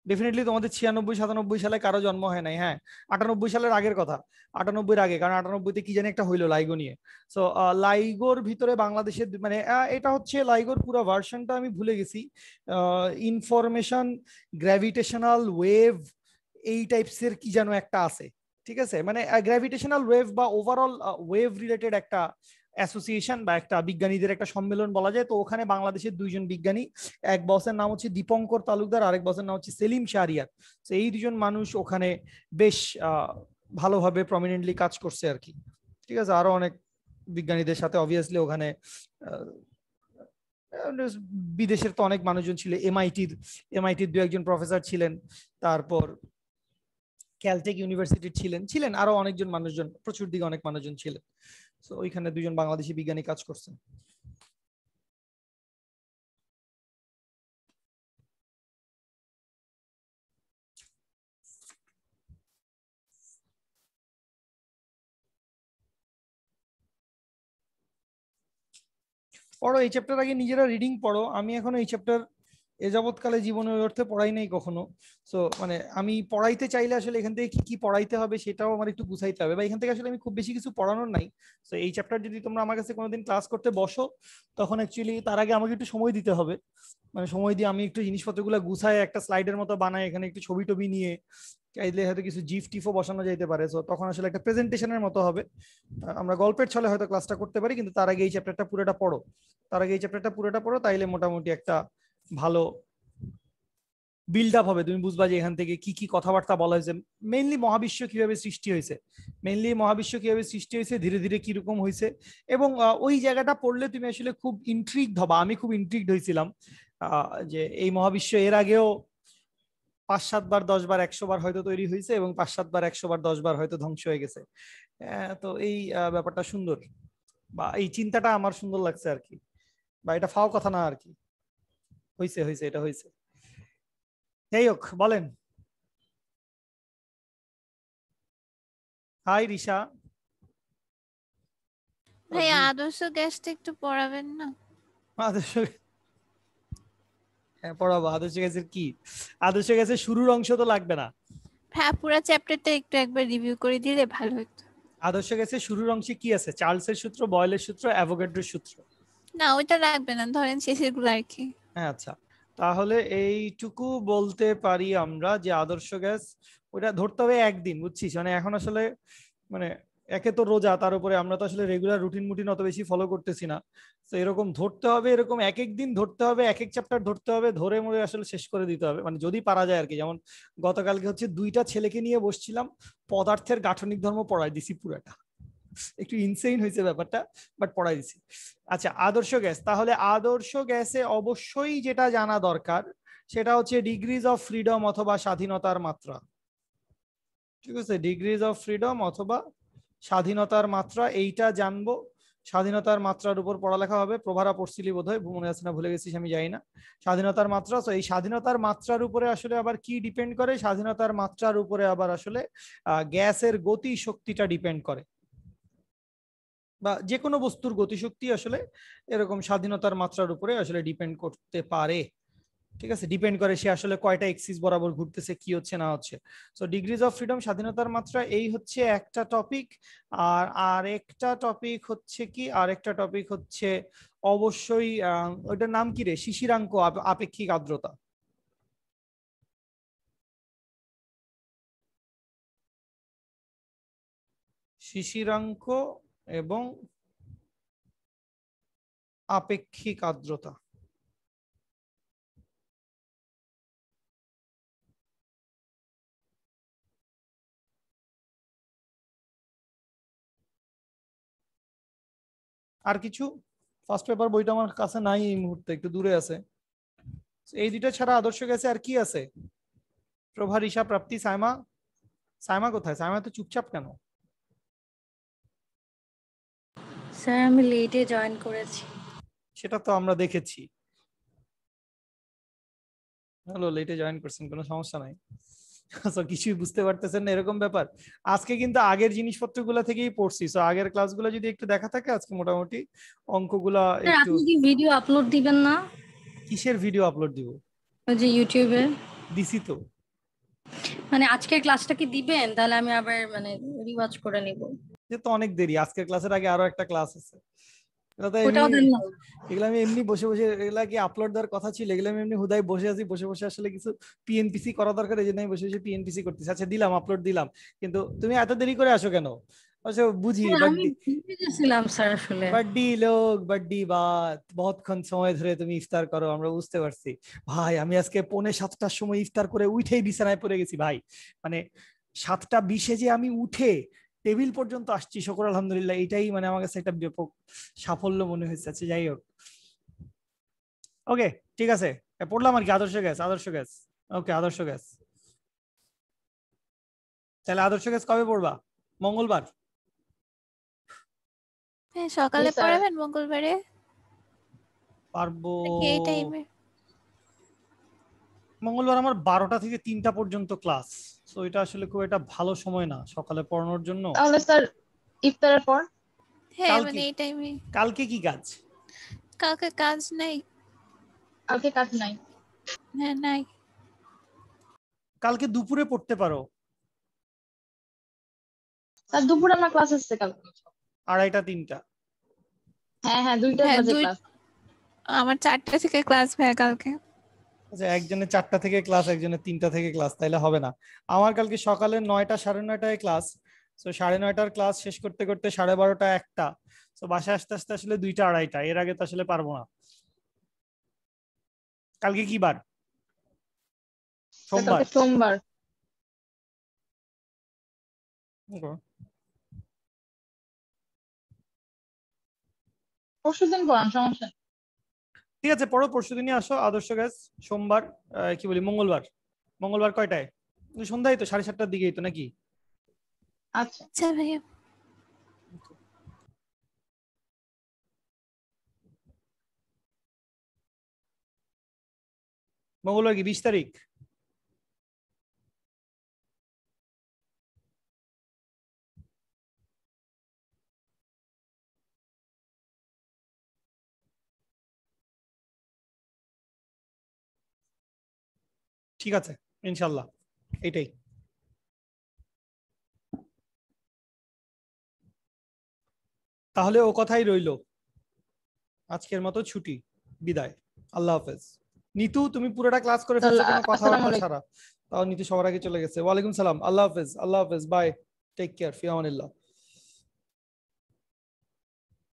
ডেফিনেটলি তোমাদের 96-97 সালে কারো জন্ম হয় নাই। হ্যাঁ, 98 সালের আগের কথা, 98 আগে, কারণ 98-তে কি জানি একটা হইলো লাইগো নিয়ে। সো লাইগোর ভিতরে বাংলাদেশের মানে এটা হচ্ছে লাইগোর পুরো ভার্সনটা আমি ভুলে গেছি, ইনফরমেশন গ্র্যাভিটেশনাল ওয়েভ এই টাইপসের কি যেন একটা আছে। ঠিক আছে, মানে গ্র্যাভিটেশনাল ওয়েভ বা ওভারঅল ওয়েভ রিলেটেড একটা অ্যাসোসিয়েশন বা একটা বিজ্ঞানীদের একটা সম্মেলন বলা যায়। তো ওখানে বাংলাদেশের দুইজন বিজ্ঞানী, এক বসের নাম হচ্ছে দীপঙ্কর তালুকদার, আরেক বসের নাম হচ্ছে সেলিম শাহরিয়ার। তো এই দুজন মানুষ ওখানে বেশ ভালোভাবে প্রমিনেন্টলি কাজ করছে আর কি। ঠিক আছে, আরো অনেক বিজ্ঞানীদের সাথে অবভিয়াসলি ওখানে বিদেশের তো অনেক মানুষজন ছিল, এমআইটির দু একজন প্রফেসর ছিলেন, তারপর ক্যালটেক ইউনিভার্সিটির ছিলেন আরো অনেকজন মানুষজন, প্রচুর দিকে অনেক মানুষজন ছিলেন। তো ওইখানে দুজন বাংলাদেশি বিজ্ঞানী কাজ করছেন। পড়ো এই চ্যাপ্টার, আগে নিজেরা রিডিং পড়ো। আমি এখনো এই চ্যাপ্টার এ যাবৎকালে জীবনের অর্থে পড়াই নাই কখনো। সো মানে আমি পড়াইতে চাইলে আসলে এখান থেকে কি কি পড়াইতে হবে সেটাও আমার একটু বুঝাইতে হবে, বা এখান থেকে আসলে আমি খুব বেশি কিছু পড়ানোর নাই। তো এই চ্যাপ্টার যদি তোমরা আমার কাছে কোনোদিন ক্লাস করতে বসো, তখন অ্যাকচুয়ালি তার আগে আমাকে একটু সময় দিতে হবে, মানে সময় দিয়ে আমি একটু জিনিসপত্রগুলো গুছায় একটা স্লাইডের মতো বানাই, এখানে একটু ছবি টবি নিয়ে চাইলে হয়তো কিছু জিফ টিফও বসানো যাইতে পারে। সো তখন আসলে একটা প্রেজেন্টেশনের মতো হবে। আমরা গল্পের ছলে হয়তো ক্লাসটা করতে পারি, কিন্তু তার আগে এই চ্যাপ্টারটা পুরোটা পড়ো, তার আগে এই চ্যাপ্টারটা পুরোটা পড়ো, তাইলে মোটামুটি একটা ভালো বিল্ড আপ হবে, তুমি বুঝবা যে এখান থেকে কি কি কথাবার্তা বলা হয়েছে, মেইনলি মহাবিশ্ব কিভাবে সৃষ্টি হয়েছে, ধীরে ধীরে কিরকম হয়েছে। এবং ওই জায়গাটা পড়লে তুমি আসলে খুব ইন্ট্রিগড হবা, আমি খুব ইন্ট্রিগড হয়েছিলাম যে এই মহাবিশ্ব এর আগেও 5-7 বার 10 বার 100 বার হয়তো তৈরি হয়েছে, এবং 5-7 বার 100 বার 10 বার হয়তো ধ্বংস হয়ে গেছে। তো এই ব্যাপারটা সুন্দর, বা এই চিন্তাটা আমার সুন্দর লাগছে আর কি, বা এটা ফাও কথা না আর কি, হয়েছে এটা হয়েছে। যাই হোক, বলেন। হাই রিশা। ভাই আদর্শ গ্যাসটা একটু পড়াবেন না? আদর্শ, হ্যাঁ পড়াবো। আদর্শ গ্যাসের কি? আদর্শ গ্যাসের শুরুর অংশ তো লাগবে না। হ্যাঁ, পুরো চ্যাপ্টারটা একটু একবার রিভিউ করে দিলে ভালো হতো। আদর্শ গ্যাসের শুরুর অংশে কি আছে? চার্লসের সূত্র, বয়েলের সূত্র, অ্যাভোগাড্রোর সূত্র। না, ওইটা লাগবে না, ধরেন শেষের গুলো আর কি। হ্যাঁ আচ্ছা, তাহলে এইটুকু বলতে পারি আমরা যে আদর্শ গ্যাস ওটা ধরতে হবে একদিন, বুঝছিস? মানে এখন আসলে মানে একে তো রোজা, তার উপরে আমরা তো আসলে রেগুলার রুটিন মুটিন অত বেশি ফলো করতেছি না। তো এরকম ধরতে হবে, এরকম এক এক দিন ধরতে হবে, এক এক চ্যাপ্টার ধরতে হবে, ধরে মরে আসলে শেষ করে দিতে হবে, মানে যদি পারা যায় আর কি। যেমন গতকালকে হচ্ছে 2টা ছেলেকে নিয়ে বসছিলাম, পদার্থের গাঠনিক ধর্ম পড়াই দিছি পুরাটা। একটু ইনসেইন হয়েছে ব্যাপারটা, বাট পড়াই দিছি। আচ্ছা, আদর্শ গ্যাস। তাহলে আদর্শ গ্যাসে অবশ্যই যেটা জানা দরকার সেটা হচ্ছে ডিগ্রিজ অফ ফ্রিডম অথবা স্বাধীনতার মাত্রা। ঠিক আছে, ডিগ্রিজ অফ ফ্রিডম অথবা স্বাধীনতার মাত্রা, এইটা জানবো। স্বাধীনতার মাত্রার উপর পড়ালেখা হবে। প্রভারা পড়ছিলি বোধহয়, মনে আছে না ভুলে গেছিস আমি জানি না। স্বাধীনতার মাত্রা, তো এই স্বাধীনতার মাত্রার উপরে আসলে আবার কি ডিপেন্ড করে? স্বাধীনতার মাত্রার উপরে আবার আসলে গ্যাসের গতি শক্তিটা ডিপেন্ড করে, বা যে কোনো বস্তুর গতিশক্তি আসলে এরকম স্বাধীনতার মাত্রার উপরে আসলে ডিপেন্ড করতে পারে। ঠিক আছে, ডিপেন্ড করে সে আসলে কয়টা এক্সিস বরাবর ঘুরতেছে, কি হচ্ছে না হচ্ছে। সো ডিগ্রিজ অফ ফ্রিডম, স্বাধীনতার মাত্রা, এই হচ্ছে একটা টপিক। আর আরেকটা টপিক হচ্ছে কি, আরেকটা টপিক হচ্ছে অবশ্যই ওইটার নাম কি রে, শিশিরাঙ্ক আপেক্ষিক আর্দ্রতা। শিশিরাঙ্ক এবং আপেক্ষিক আর্দ্রতা। আর কিছু? ফার্স্ট পেপার বইটা আমার কাছে নাই এই মুহূর্তে, একটু দূরে আছে। এই দুইটা ছাড়া আদর্শ গেছে আর কি আছে? প্রভা, ঋষা, প্রাপ্তি, সাইমা। সাইমা কোথায়? সাইমা তো চুপচাপ কেন? স্যার আমি লেটে জয়েন করেছি। সেটা তো আমরা দেখেছি। হ্যালো, লেটে জয়েন করছেন, কোনো সমস্যা নাই। কিছুই বুঝতে পারতেছেন না এরকম ব্যাপার। আজকে কিন্তু আগের জিনিসপত্রগুলো থেকেই পড়ছি, সো আগের ক্লাসগুলো যদি একটু দেখা থাকে আজকে মোটামুটি অঙ্কগুলা স্যার একটু। আপনি কি ভিডিও আপলোড দিবেন না? কিসের ভিডিও আপলোড দিব? ওই যে ইউটিউবে। দিছি তো। মানে আজকের ক্লাসটা কি দিবেন? তাহলে আমি আবার মানে রিওয়াচ করে নিব। যে তো অনেক দেরি, আজকের ক্লাসের আগে আরো একটা ক্লাস আছে। ওটাও দেন না? এগুলো আমি এমনি বসে বসে, এগুলা কি আপলোড দেওয়ার কথা ছিল? এগুলো আমি এমনি হুদাই বসে আছি, বসে বসে আসলে কিছু পিএনপিসি করা দরকার, এই জন্য আমি বসে বসে পিএনপিসি করতেছি। আচ্ছা দিলাম, আপলোড দিলাম, কিন্তু তুমি এত দেরি করে আসো কেন? আচ্ছা বুঝি, আমি ভুলে গেছিলাম স্যার আসলে। বড্ডি লোক বড্ডি বাত, বহুতক্ষণ সময় ধরে তুমি ইফতার করো, আমরা বুঝতে পারছি ভাই। আমি আজকে 6:45টার সময় ইফতার করে উঠেই বিছানায় পড়ে গেছি ভাই। মানে 7:20 যে আমি উঠে টেবিল পর্যন্ত আসছি, শুকর আলহামদুলিল্লাহ, এটাই মানে আমার কাছে একটা ব্যাপক সাফল্য মনে হয়েছে। আচ্ছা যাই হোক, ওকে ঠিক আছে, পড়লাম আর কি। আদর্শ গ্যাস, আদর্শ গ্যাস, ওকে আদর্শ গ্যাস। তাহলে আদর্শ গ্যাস কবে পড়বা? মঙ্গলবার? হ্যাঁ, সকালে স্যার। পড়াবেন মঙ্গলবারে পারবো। নাকি এই টাইমে? মঙ্গলবার আমার 12টা থেকে 3টা পর্যন্ত ক্লাস, তো এটা আসলে খুব একটা ভালো সময় না সকালে পড়ানোর জন্য। তাহলে স্যার ইফতারের পর? হ্যাঁ কালকে? মানে এই টাইমে। কালকে কি কাজ? কালকে কাজ নাই। কালকে কাজ নাই? হ্যাঁ নাই। কালকে দুপুরে পড়তে পারো। স্যার দুপুরে আমার ক্লাস আছে কালকে। 2:30 3টা? হ্যাঁ হ্যাঁ, 2টা হ্যাঁ বাজে ক্লাস। আমার 4টা থেকে ক্লাস ভাইয়া কালকে। আচ্ছা, একজনের 4টা থেকে ক্লাস, একজনের 3টা থেকে ক্লাস, তাইলে হবে না। আমার কালকে সকালে 9টা 9:30টায় ক্লাস, তো 9:30টার ক্লাস শেষ করতে করতে 12:30 1টা, তো বাসায় আসতে আসতে আসলে 2টা 2:30, এর আগে তো আসলে পারবো না। কালকে কি বার? সোমবার। কালকে সোমবার। পরশুদিন পড়ান, সমস্যা নেই। ঠিক আছে, পড়ো, পরশুদিনই আসো। আদর্শ গ্যাস সোমবার, কি বলি, মঙ্গলবার। মঙ্গলবার কয়টায়? সন্ধ্যায় তো, 7:30টার দিকেই তো নাকি? আচ্ছা। আচ্ছা ভাইয়া। মঙ্গলবার কি 20 তারিখ? ঠিক আছে, ইনশাল্লাহ এটাই। তাহলে ও কথাই রইলো, আজকের মতো ছুটি, বিদায়, আল্লাহ হাফেজ। নিতু তুমি পুরোটা ক্লাস করে ফেলছো কোনো কথাবার্তা ছাড়া? তাও নিতু সবার আগে চলে গেছে। ওয়ালাইকুম সালাম, আল্লাহ হাফেজ, আল্লাহ হাফেজ, বাই, টেক কেয়ার, ফি আমানিল্লাহ।